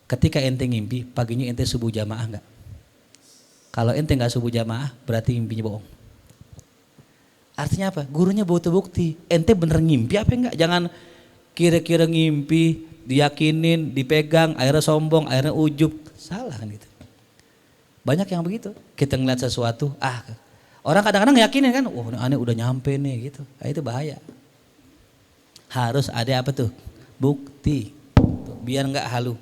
Ketika ente ngimpi, paginya ente subuh jamaah enggak? Kalau ente enggak subuh jamaah, berarti mimpinya bohong. Artinya apa? Gurunya butuh bukti. Ente bener ngimpi apa enggak? Jangan kira-kira ngimpi, diyakinin, dipegang, akhirnya sombong, akhirnya ujub. Salah kan gitu. Banyak yang begitu. Kita ngeliat sesuatu, orang kadang-kadang yakinin kan, aneh udah nyampe nih gitu. Itu bahaya. Harus ada apa tuh? Bukti. Biar enggak halu.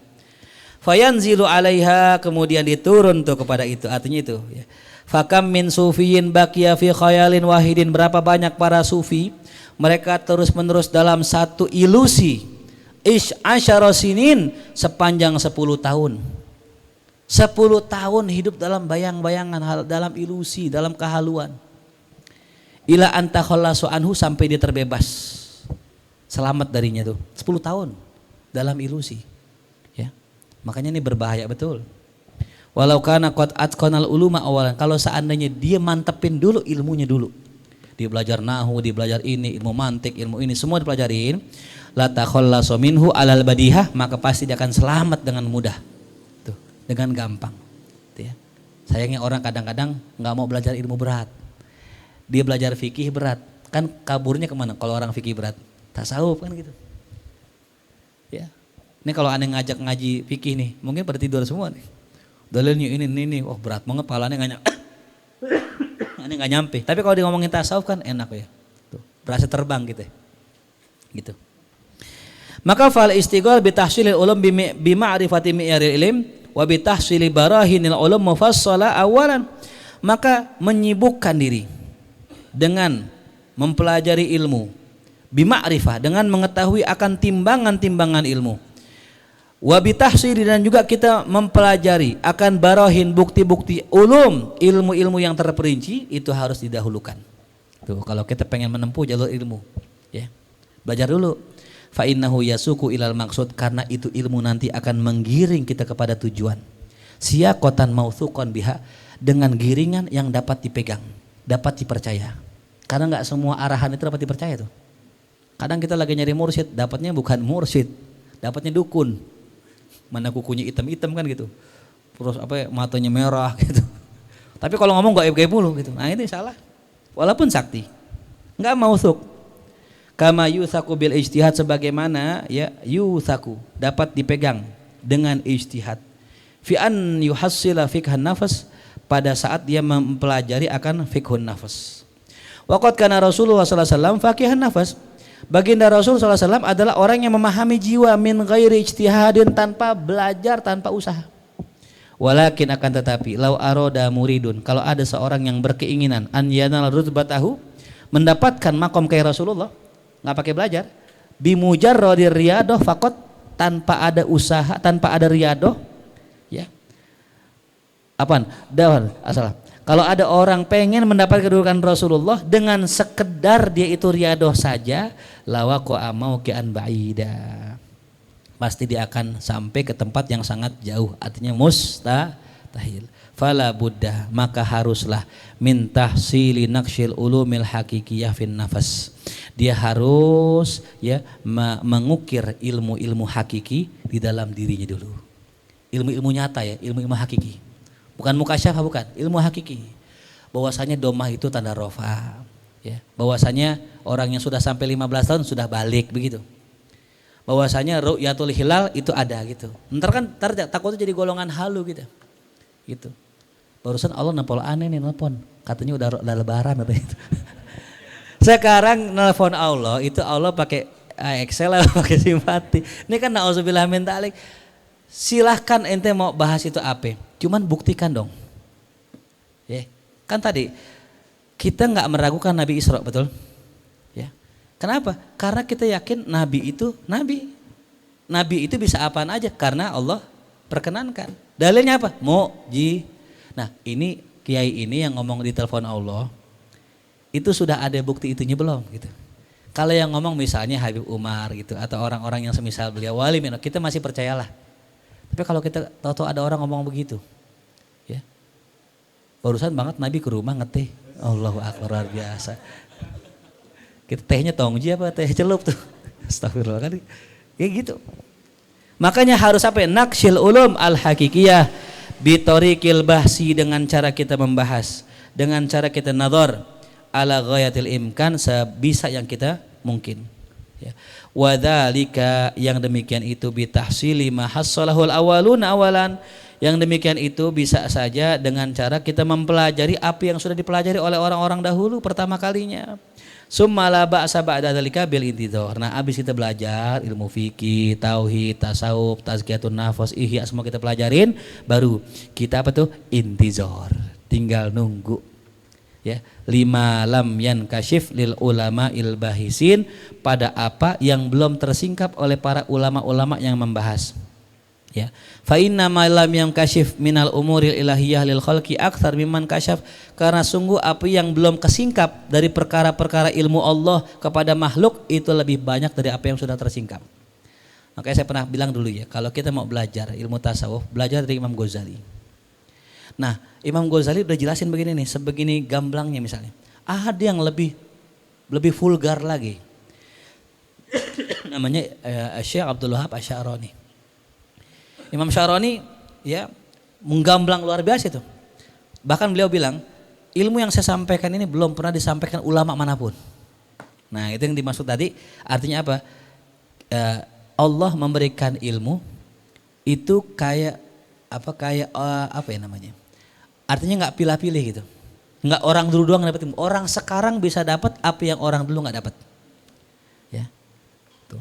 Fayanzilu alaiha, kemudian diturun tuh kepada itu. Artinya itu ya. Fakam min sufiyin baqiya fi khayalin wahidin, berapa banyak para sufi mereka terus menerus dalam satu ilusi asyara sinin, sepanjang 10 tahun 10 tahun hidup dalam bayang-bayangan, dalam ilusi, dalam kehaluan. Ila anta khallasu anhu, sampai dia terbebas, selamat darinya tuh 10 tahun dalam ilusi ya. Makanya ini berbahaya betul. Walau kana qad atqanal uluma awalan, kalau seandainya dia mantepin dulu ilmunya dulu. Dia belajar nahwu, dia belajar ini, ilmu mantik, ilmu ini semua dipelajarin, la takhallasu minhu alal badihah, maka pasti dia akan selamat dengan mudah. Tuh, dengan gampang. Tuh ya. Sayangnya orang kadang-kadang enggak mau belajar ilmu berat. Dia belajar fikih berat. Kan kaburnya kemana kalau orang fikih berat? tasawuf kan gitu. Ya. Ini kalau aneh ngajak ngaji fikih nih, mungkin pada tidur semua nih. Dalilnya ini, wah berat banget, palanya nggak nyampe. Aneh nggak nyampe. Tapi kalau dia ngomongin tasawuf kan enak ya. Tuh, berasa terbang gitu. Gitu. Maka fal istighal bi tahsilil ulum bi ma'rifati mi'yaril ilm wa bi tahsili barahinil ulum mufassala awalan. Maka menyibukkan diri dengan mempelajari ilmu bi ma'rifah, dengan mengetahui akan timbangan-timbangan ilmu. Wa bi tahsili, dan juga kita mempelajari akan barahin, bukti-bukti ulum, ilmu-ilmu yang terperinci itu harus didahulukan. Tuh, kalau kita pengen menempuh jalur ilmu, ya. Belajar dulu. Fa innahu yasuku ilal maksud, karena itu ilmu nanti akan menggiring kita kepada tujuan. Siyaqatan mautsuqan biha, dengan giringan yang dapat dipegang, dapat dipercaya. Karena enggak semua arahan itu dapat dipercaya tuh. Kadang kita lagi nyari mursyid, dapatnya bukan mursyid, dapatnya dukun. Mana kukunya hitam-hitam kan gitu. Terus matanya merah gitu. Tapi kalau ngomong gaib-gaib mulu gitu. Nah, ini salah. Walaupun sakti. Enggak mautsuq. Kama yusaku bil ijtihad, sebagaimana ya yusaku dapat dipegang dengan ijtihad. Fi an yuhassila fiqhan nafas, pada saat dia mempelajari akan fiqhun nafas. Waqad kana Rasulullah sallallahu alaihi wasallam faqihan nafas. Baginda Rasul sallallahu alaihi wasallam adalah orang yang memahami jiwa min ghairi ijtihadin, tanpa belajar, tanpa usaha. Walakin, akan tetapi, lau aroda muridun, kalau ada seorang yang berkeinginan an yanal rutbatahu, mendapatkan makom kayak Rasulullah, nggak pakai belajar, bimujarradir riyadoh fakot, tanpa ada usaha, tanpa ada riyadoh, ya. Apaan? Dawal, asalah. Kalau ada orang pengen mendapat kedudukan Rasulullah dengan sekedar dia itu riyadoh saja, lawaqo amaukian ba'ida, pasti dia akan sampai ke tempat yang sangat jauh, artinya mustahil. Fala buddha, maka haruslah min tahsili naqshil ulumil hakikiyah fin nafas, dia harus ya mengukir ilmu-ilmu hakiki di dalam dirinya dulu, ilmu-ilmu nyata ya, ilmu-ilmu hakiki, bukan mukasyafah, bukan, ilmu hakiki. Bahwasanya domah itu tanda rofa, ya. Bahwasanya orang yang sudah sampai 15 tahun sudah balik begitu. Bahwasanya ru'yatul hilal itu ada gitu. Ntar takutnya jadi golongan halu gitu. Gitu. Barusan Allah nelpon aneh nih, nelpon. Katanya udah lebaran atau itu. Sekarang nelpon Allah itu Allah pakai Excel atau pakai simpati. Ini kan na'udzubillah min dzalik. Silahkan ente mau bahas itu apa, cuman buktikan dong. Ya, kan tadi kita nggak meragukan Nabi Isra, betul? Ya. Kenapa? Karena kita yakin Nabi itu Nabi. Nabi itu bisa apaan aja karena Allah perkenankan. Dalilnya apa? Mu'ji. Nah, ini kiai ini yang ngomong di telepon Allah, itu sudah ada bukti itunya belum gitu. Kalau yang ngomong misalnya Habib Umar gitu, atau orang-orang yang semisal beliau wali, kita masih percayalah. Tapi kalau kita tahu ada orang ngomong begitu, ya, barusan banget Nabi ke rumah ngeteh, Allahu Akbar, luar biasa. Kita tehnya tongji apa teh celup tuh, astagfirullah kan, kayak gitu. Makanya harus apa? Naqshil ulum al hakikiyah bitoriqil bahsi, dengan cara kita membahas, dengan cara kita nazar ala ghayatil imkan, sebisa yang kita mungkin. Ya. Wadzalika, yang demikian itu bitahsili ma hassalahul awalun awalan, yang demikian itu bisa saja dengan cara kita mempelajari apa yang sudah dipelajari oleh orang-orang dahulu pertama kalinya. Summa la ba'sa ba'da dzalika bil intidhar. Nah, habis kita belajar ilmu fikih, tauhid, tasawuf, tazkiyatun nafas, ihya, semua kita pelajarin, baru kita apa tuh? Intizar. Tinggal nunggu. Ya, lima lam yankashif lil ulama il bahisin, pada apa yang belum tersingkap oleh para ulama-ulama yang membahas. Ya, fa inna ma lam yankashif minal umuril ilahiyah lil khalqi aktsar mimman kasyaf, karena sungguh apa yang belum kesingkap dari perkara-perkara ilmu Allah kepada makhluk itu lebih banyak dari apa yang sudah tersingkap. Makanya saya pernah bilang dulu ya, kalau kita mau belajar ilmu tasawuf, belajar dari Imam Ghazali. Nah, Imam Ghazali udah jelasin begini nih, sebegini gamblangnya misalnya. Ada yang lebih vulgar lagi. Namanya Syekh Abdul Wahab Asy-Sya'rani. Imam Sya'rani ya menggamblang luar biasa itu. Bahkan beliau bilang, ilmu yang saya sampaikan ini belum pernah disampaikan ulama manapun. Nah, itu yang dimaksud tadi. Artinya apa? Allah memberikan ilmu itu kayak apa ya namanya? Artinya nggak pilih-pilih gitu. Nggak orang dulu doang dapat ilmu. Orang sekarang bisa dapat apa yang orang dulu nggak dapat. Ya. Tuh.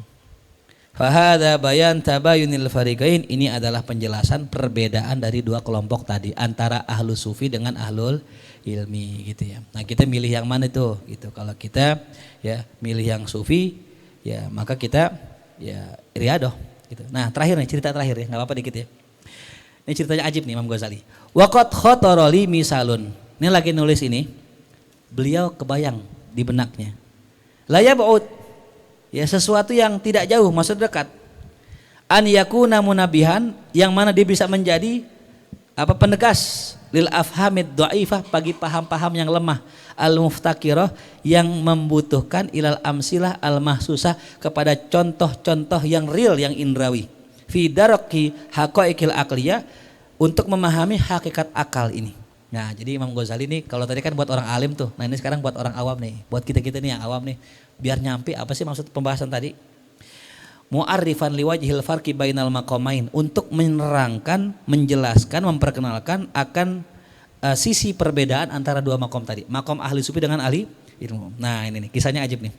Fahada bayan tabayunil fariqain, ini adalah penjelasan perbedaan dari dua kelompok tadi antara ahlu sufi dengan ahlul ilmi gitu ya. Nah, kita milih yang mana itu gitu. Kalau kita ya milih yang sufi ya maka kita ya riadoh gitu. Nah, terakhir nih cerita terakhir ya, nggak apa-apa dikit ya. Ini ceritanya ajib nih Imam Ghazali. Waqat khotoroli misalun. Ini lagi nulis ini. Beliau kebayang di benaknya. La yab'ud. Ya sesuatu yang tidak jauh, maksud dekat. An yakuna munabihan, yang mana dia bisa menjadi penegas lil afhamid dhaifah, bagi paham-paham yang lemah, al muftaqirah, yang membutuhkan ilal amsilah al mahsusah, kepada contoh-contoh yang real, yang indrawi, fi daraki haqaiqil aqliyah, untuk memahami hakikat akal ini. Nah, jadi Imam Ghazali ini kalau tadi kan buat orang alim tuh, nah ini sekarang buat orang awam nih, buat kita-kita nih yang awam nih, biar nyampe apa sih maksud pembahasan tadi. Mu'arrifan liwajhil farqi bainal maqamain, untuk menerangkan, menjelaskan, memperkenalkan akan sisi perbedaan antara dua makom tadi, makom ahli sufi dengan ahli ilmu. Nah, ini nih kisahnya ajib nih.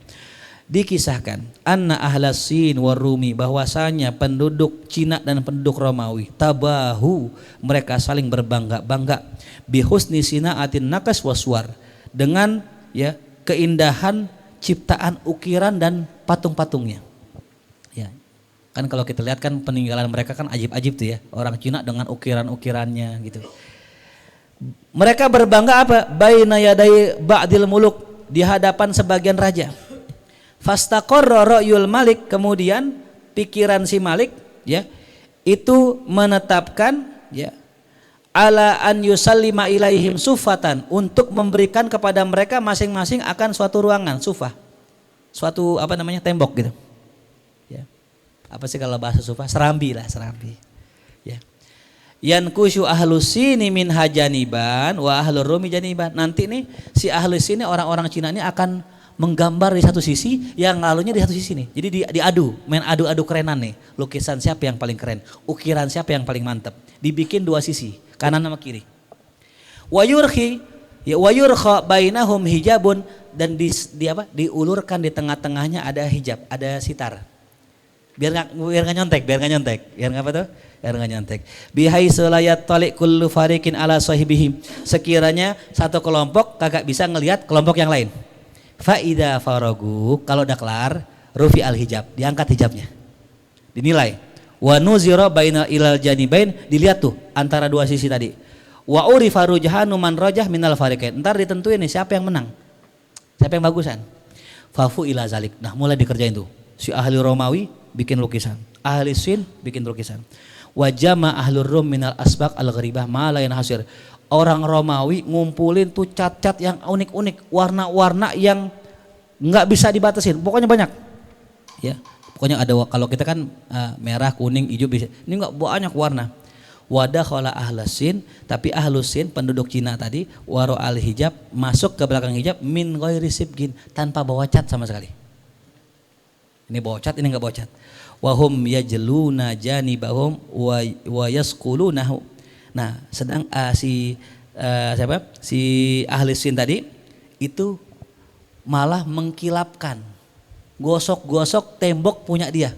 Dikisahkan anna ahlas Sin war Rumi, bahwasanya penduduk Cina dan penduduk Romawi, tabahu, mereka saling berbangga-bangga, bihusni sinaatin naqas waswar, dengan ya keindahan ciptaan ukiran dan patung-patungnya. Ya. Kan kalau kita lihat kan peninggalan mereka kan ajib-ajib tuh ya, orang Cina dengan ukiran-ukirannya gitu. Mereka berbangga apa? Baina yadai ba'dil muluk, di hadapan sebagian raja. Fastaqarra ra'yul malik, kemudian pikiran si Malik ya itu menetapkan ya ala an yusallima ilaihim sufatan, untuk memberikan kepada mereka masing-masing akan suatu ruangan, sufah, suatu tembok gitu ya. Apa sih kalau bahasa sufah? Serambi lah, serambi ya. Yankushu ahlus Sini min hajaniban wa ahlur Rumi janiban. Nanti nih si ahlus Sini, orang-orang Cina ini akan menggambar di satu sisi, yang lalunya di satu sisi nih. Jadi diadu, main adu-adu kerenan nih. Lukisan siapa yang paling keren, ukiran siapa yang paling mantap. Dibikin dua sisi, kanan sama kiri. Wayurkha bainahum hijabun, dan diulurkan di tengah-tengahnya ada hijab, ada sitar. Biar nggak nyontek. Biar nggak apa tuh? Biar nggak nyontek. Bihaitsu la yattali kullu fariqin ala sahibihim. Sekiranya satu kelompok kagak bisa ngelihat kelompok yang lain. Faida faragu, kalau udah kelar, rufi al hijab, diangkat hijabnya, dinilai. Wa nuzira baina ilal janibain, dilihat tuh antara dua sisi tadi. Wa urifa rujhanu man rajah minal fariqain, ntar ditentuin nih siapa yang menang, siapa yang bagusan. Fafu ila zalik, nah mulai dikerjain tuh. Si ahli Romawi bikin lukisan, ahli Sin bikin lukisan. Wa jama ahlur Rum minal asbaq al gharibah ma la yanhasir. Orang Romawi ngumpulin tuh cat-cat yang unik-unik, warna-warna yang nggak bisa dibatasin, pokoknya banyak. Ya, pokoknya ada. Kalau kita kan merah, kuning, hijau bisa. Ini nggak banyak warna. Wadah khala ahlus Sin, tapi ahlus Sin penduduk Cina tadi, waro al hijab, masuk ke belakang hijab, min ghairi sibgin, tanpa bawa cat sama sekali. Ini bawa cat, ini nggak bawa cat. Wahum yajluna janibahum wa yasqulunahu. Nah, sedang si ahli Sin tadi itu malah mengkilapkan, gosok-gosok tembok punya dia.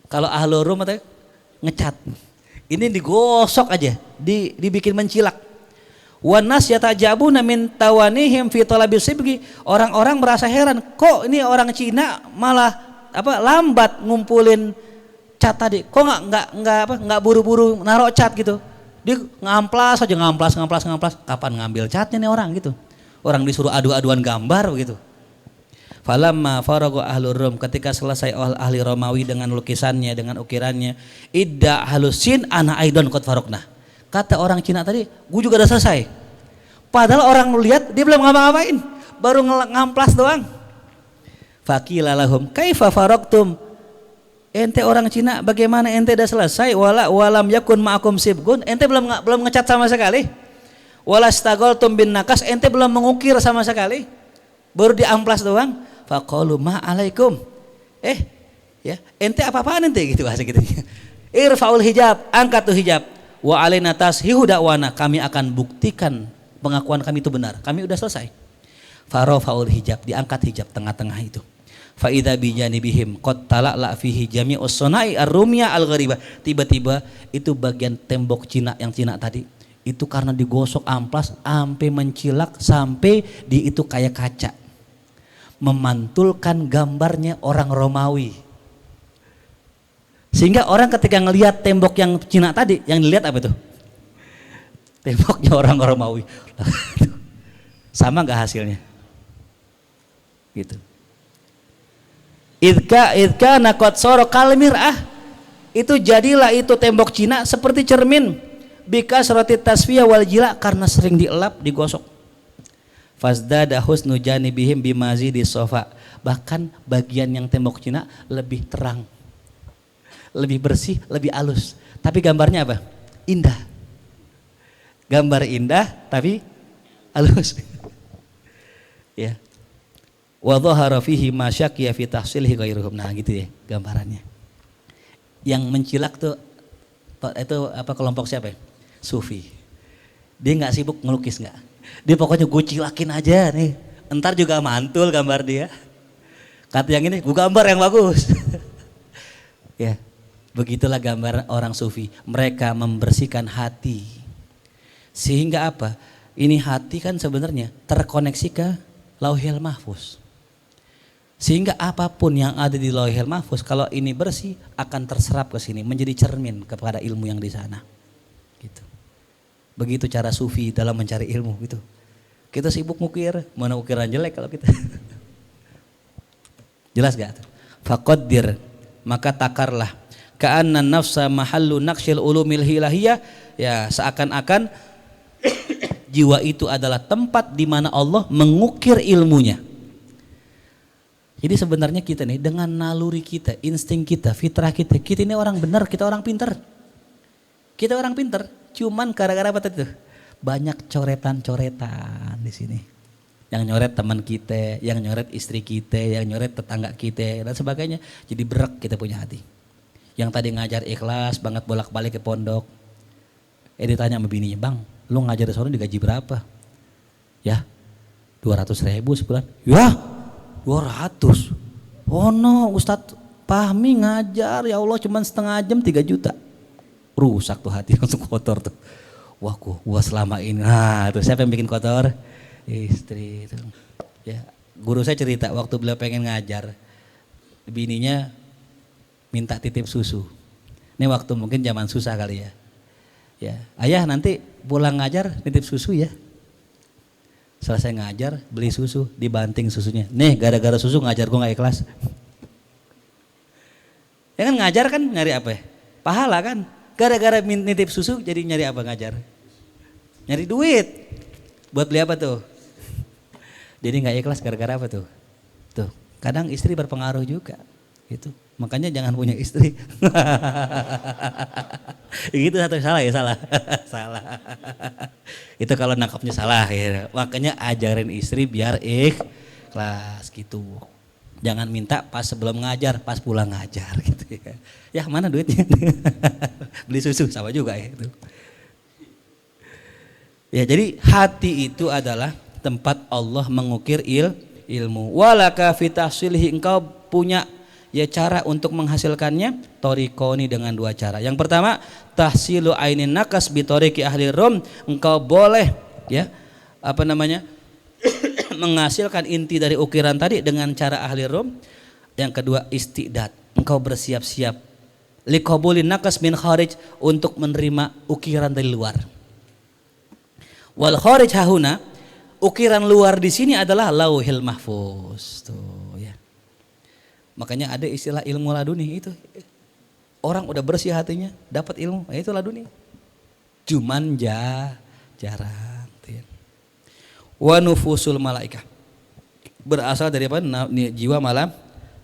Kalau ahli Rum atau ngecat, ini digosok aja, dibikin mencilak. Wanas yatajabuna min tawanihim fi talabil sibgi. Orang-orang merasa heran, kok ini orang Cina malah lambat ngumpulin cat tadi, kok nggak buru-buru naruh cat gitu. Dia ngamplas aja, ngamplas. Kapan ngambil catnya nih orang gitu? Orang disuruh adu-aduan gambar begitu. Falamma faragu ahlur Rum, ketika selesai ahli Romawi dengan lukisannya, dengan ukirannya, idda ahlus Sin ana aidon qad faraqna. Kata orang Cina tadi, gue juga udah selesai. Padahal orang lihat dia belum ngapa-ngapain, baru ngamplas doang. Faqila lahum kaifa faraqtum? Ente orang Cina, bagaimana ente udah selesai? Walam yakun ma'akum sibgun, ente belum ngecat sama sekali. Walastagoltum bin nakas, ente belum mengukir sama sekali, baru diamplas doang. faqalu ma alaikum. Ya, ente apa-apaan ente gitu bahasa gitu. Irfaul hijab, angkat tuh hijab. Wa alaina tashihu da'wana, kami akan buktikan pengakuan kami itu benar. Kami udah selesai. Farofaul hijab, diangkat hijab tengah-tengah itu. Fa idza bi janibihim qad tala'la fihi jami'us sunai ar-rumiyah al-gharibah. Tiba-tiba itu bagian tembok Cina yang Cina tadi itu karena digosok amplas sampai mencilak, sampai di itu kayak kaca. Memantulkan gambarnya orang Romawi. Sehingga orang ketika ngelihat tembok yang Cina tadi, yang dilihat apa itu? Temboknya orang Romawi. Sama nggak hasilnya? Gitu. Idka nakot soro kalmirah, itu jadilah itu tembok Cina seperti cermin. Bika roti tasfiyah wal jila, karena sering dielap, digosok. Fazdada husnu janibihim bimazi di sofa. Bahkan bagian yang tembok Cina lebih terang, lebih bersih, lebih halus. Tapi gambarnya apa? Indah. Gambar indah tapi halus. Ya. Wa dhahara fihi ma syaqiya fi tahsilhi ghairuhum. Nah gitu ya gambarannya. Yang mencilak tuh itu apa, kelompok siapa ya? Sufi. Dia nggak sibuk ngelukis, nggak. Dia pokoknya gue cilakin aja nih. Entar juga mantul gambar dia. Kata yang ini, gue gambar yang bagus. Ya, begitulah gambar orang Sufi. Mereka membersihkan hati. Sehingga apa? Ini hati kan sebenarnya terkoneksi ke Lauhil Mahfuz. Sehingga apapun yang ada di Lauhil Mahfuz, kalau ini bersih akan terserap ke sini, menjadi cermin kepada ilmu yang di sana. Gitu. Begitu cara Sufi dalam mencari ilmu gitu. Kita sibuk mukir, mana ukiran jelek kalau kita. Jelas gak? Faqaddir, maka takarlah. Ka'anna nafsa mahallu naqshil ulumil hilahiyah, ya seakan-akan jiwa itu adalah tempat di mana Allah mengukir ilmunya. Jadi sebenarnya kita nih dengan naluri kita, insting kita, fitrah kita ini orang benar, kita orang pintar. Kita orang pintar, cuman gara-gara apa tadi tuh? Banyak coretan-coretan di sini. Yang nyoret teman kita, yang nyoret istri kita, yang nyoret tetangga kita dan sebagainya. Jadi berak kita punya hati. Yang tadi ngajar ikhlas banget bolak-balik ke pondok. Ditanya sama bininya, "Bang, lu ngajar di sana digaji berapa?" "Ya, 200.000 sebulan." "Ya, 200. Oh no, Ustadz Fahmi ngajar, ya Allah cuman setengah jam 3 juta. Rusak tuh hati, langsung kotor tuh. Wah, gua selama ini. Nah, tuh siapa yang bikin kotor? Istri itu. Ya, guru saya cerita waktu beliau pengen ngajar, bininya minta titip susu. Ini waktu mungkin zaman susah kali ya. Ya, ayah nanti pulang ngajar titip susu ya. Selesai ngajar, beli susu, dibanting susunya. Nih, gara-gara susu ngajar gue gak ikhlas. Ya kan ngajar kan nyari apa ya? Pahala kan? Gara-gara nitip susu jadi nyari apa ngajar? Nyari duit. Buat beli apa tuh? Jadi gak ikhlas gara-gara apa tuh? Tuh, kadang istri berpengaruh juga. Gitu. Makanya jangan punya istri. Gitu satu salah ya, salah. Salah. Itu kalau nangkapnya salah ya. Makanya ajarin istri biar ikhlas gitu. Jangan minta pas sebelum ngajar, pas pulang ngajar gitu ya. Ya mana duitnya? Beli susu sama juga ya itu. Ya jadi hati itu adalah tempat Allah mengukir ilmu. Walaka fi tahsilhi, engkau punya ya cara untuk menghasilkannya, torikoni dengan 2 cara. Yang pertama, tahsilu ainin nakas bitoriki ahli rom, engkau boleh ya menghasilkan inti dari ukiran tadi dengan cara ahli rom. Yang kedua, istidat, engkau bersiap-siap liqabulin nakas min kharij, untuk menerima ukiran dari luar. Wal kharij hahuna, ukiran luar di sini adalah Lauhil Mahfuz tuh ya. Makanya ada istilah ilmu laduni itu. Orang udah bersih hatinya, dapat ilmu, itu laduni. Cuman jarang. Ya. Wa nufusul malaikah, berasal dari apa? Jiwa malam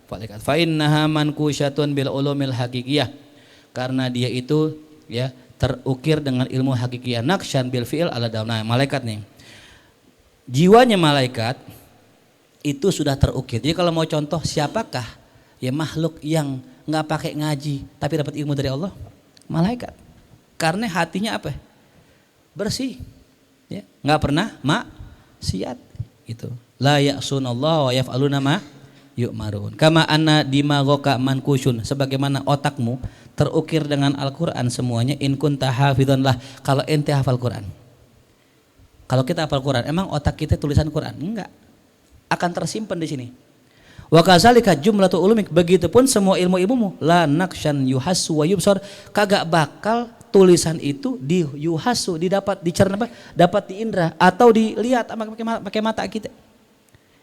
malaikat. Fa innaha mankusyatun bil ulumil hakikiyah, karena dia itu ya terukir dengan ilmu hakikiyah. Nakshan bil fi'il ala dalam. Nah, malaikat nih. Jiwanya malaikat itu sudah terukir. Jadi kalau mau contoh siapakah ya makhluk yang nggak pakai ngaji tapi dapat ilmu dari Allah? Malaikat. Karena hatinya apa? Bersih. Ya, nggak pernah maksiat gitu. La ya'sunallah wa yaf'aluna ma yu'marun. Kama anna dimagoka mankusyun, sebagaimana otakmu terukir dengan Al-Qur'an semuanya. In kunta hafidhan lah, kalau ente hafal Quran. Kalau kita hafal Quran, emang otak kita tulisan Quran? Enggak. Akan tersimpan di sini. Wa kadzalika jumlatu ulumik, begitupun semua ilmu-ilmumu. La nakshan yuhassu wa yubsar, kagak bakal tulisan itu di yuhasu, didapat, dicerna, dapat diindra atau dilihat pakai mata kita.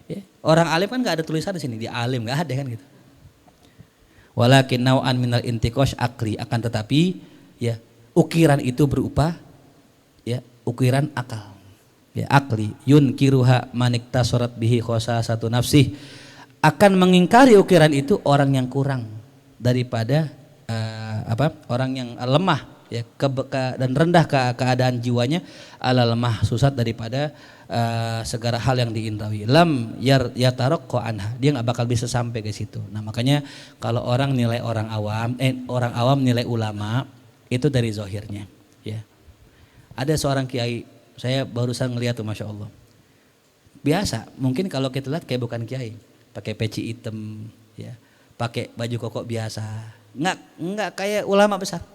Ya. Orang alim kan nggak ada tulisan di sini, dia alim nggak ada kan gitu. Walakin nau'an minal intikosh akli, akan tetapi ya ukiran itu berupa ya ukiran akal, ya akli. Yunkiruha manikta surat bihi khosa satu nafsih, akan mengingkari ukiran itu orang yang kurang daripada orang yang lemah ya dan rendah keadaan jiwanya, ala lemah susat daripada segala hal yang diindrawi. Lam yataraqqa anha, dia nggak bakal bisa sampai ke situ. Nah makanya kalau orang nilai orang awam nilai ulama itu dari zohirnya ya. Ada seorang kiai, saya barusan ngeliat tuh, masya Allah, biasa mungkin kalau kita lihat kayak bukan kiai, pakai peci hitam ya, pakai baju koko biasa, nggak kayak ulama besar,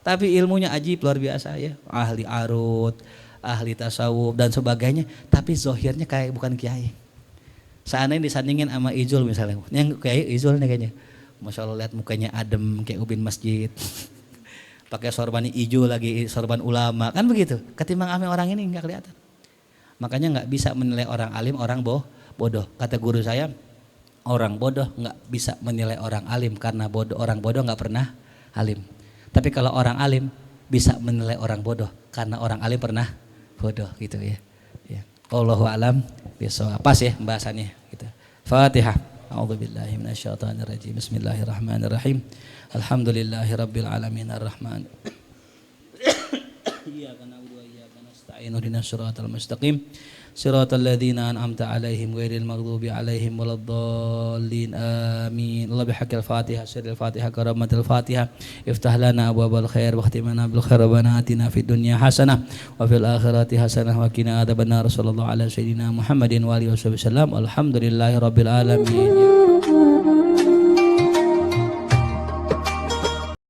tapi ilmunya ajib luar biasa ya, ahli arut, ahli tasawuf dan sebagainya, tapi zohirnya kayak bukan kiai. Seandainya disandingin sama Ijul misalnya, yang kayak Ijul nih kayaknya, masya Allah, lihat mukanya adem kayak ubin masjid, pakai sorban hijau lagi, sorban ulama, kan begitu. Ketimbang ame orang ini nggak kelihatan. Makanya nggak bisa menilai orang alim, orang bodoh. Kata guru saya, orang bodoh nggak bisa menilai orang alim karena orang bodoh nggak pernah alim. Tapi kalau orang alim bisa menilai orang bodoh karena orang alim pernah bodoh gitu ya. Ya. Allahu a'lam bishawab. Pas ya pembahasannya gitu. Fatihah. A'udzubillahi minasyaitonirrajim. Bismillahirrahmanirrahim. Alhamdulillahirabbil alamin arrahman. Iyyaka na'budu wa iyyaka nasta'in. Ihdinas siratal mustaqim. Siratal ladzina an'amta 'alaihim ghairil maghdubi 'alaihim waladdallin. Amin. Allah bihaqqil Fatihah, sirril Fatihah, karamatil Fatihah. Iftah lana abwabal khair wa khtimana bil khair. Rabbana atina fid dunya hasanah wa fil akhirati hasanah wa qina adzabannar. Sallallahu ala sayyidina Muhammadin wa alihi wasallam. Alhamdulillahirabbil alamin.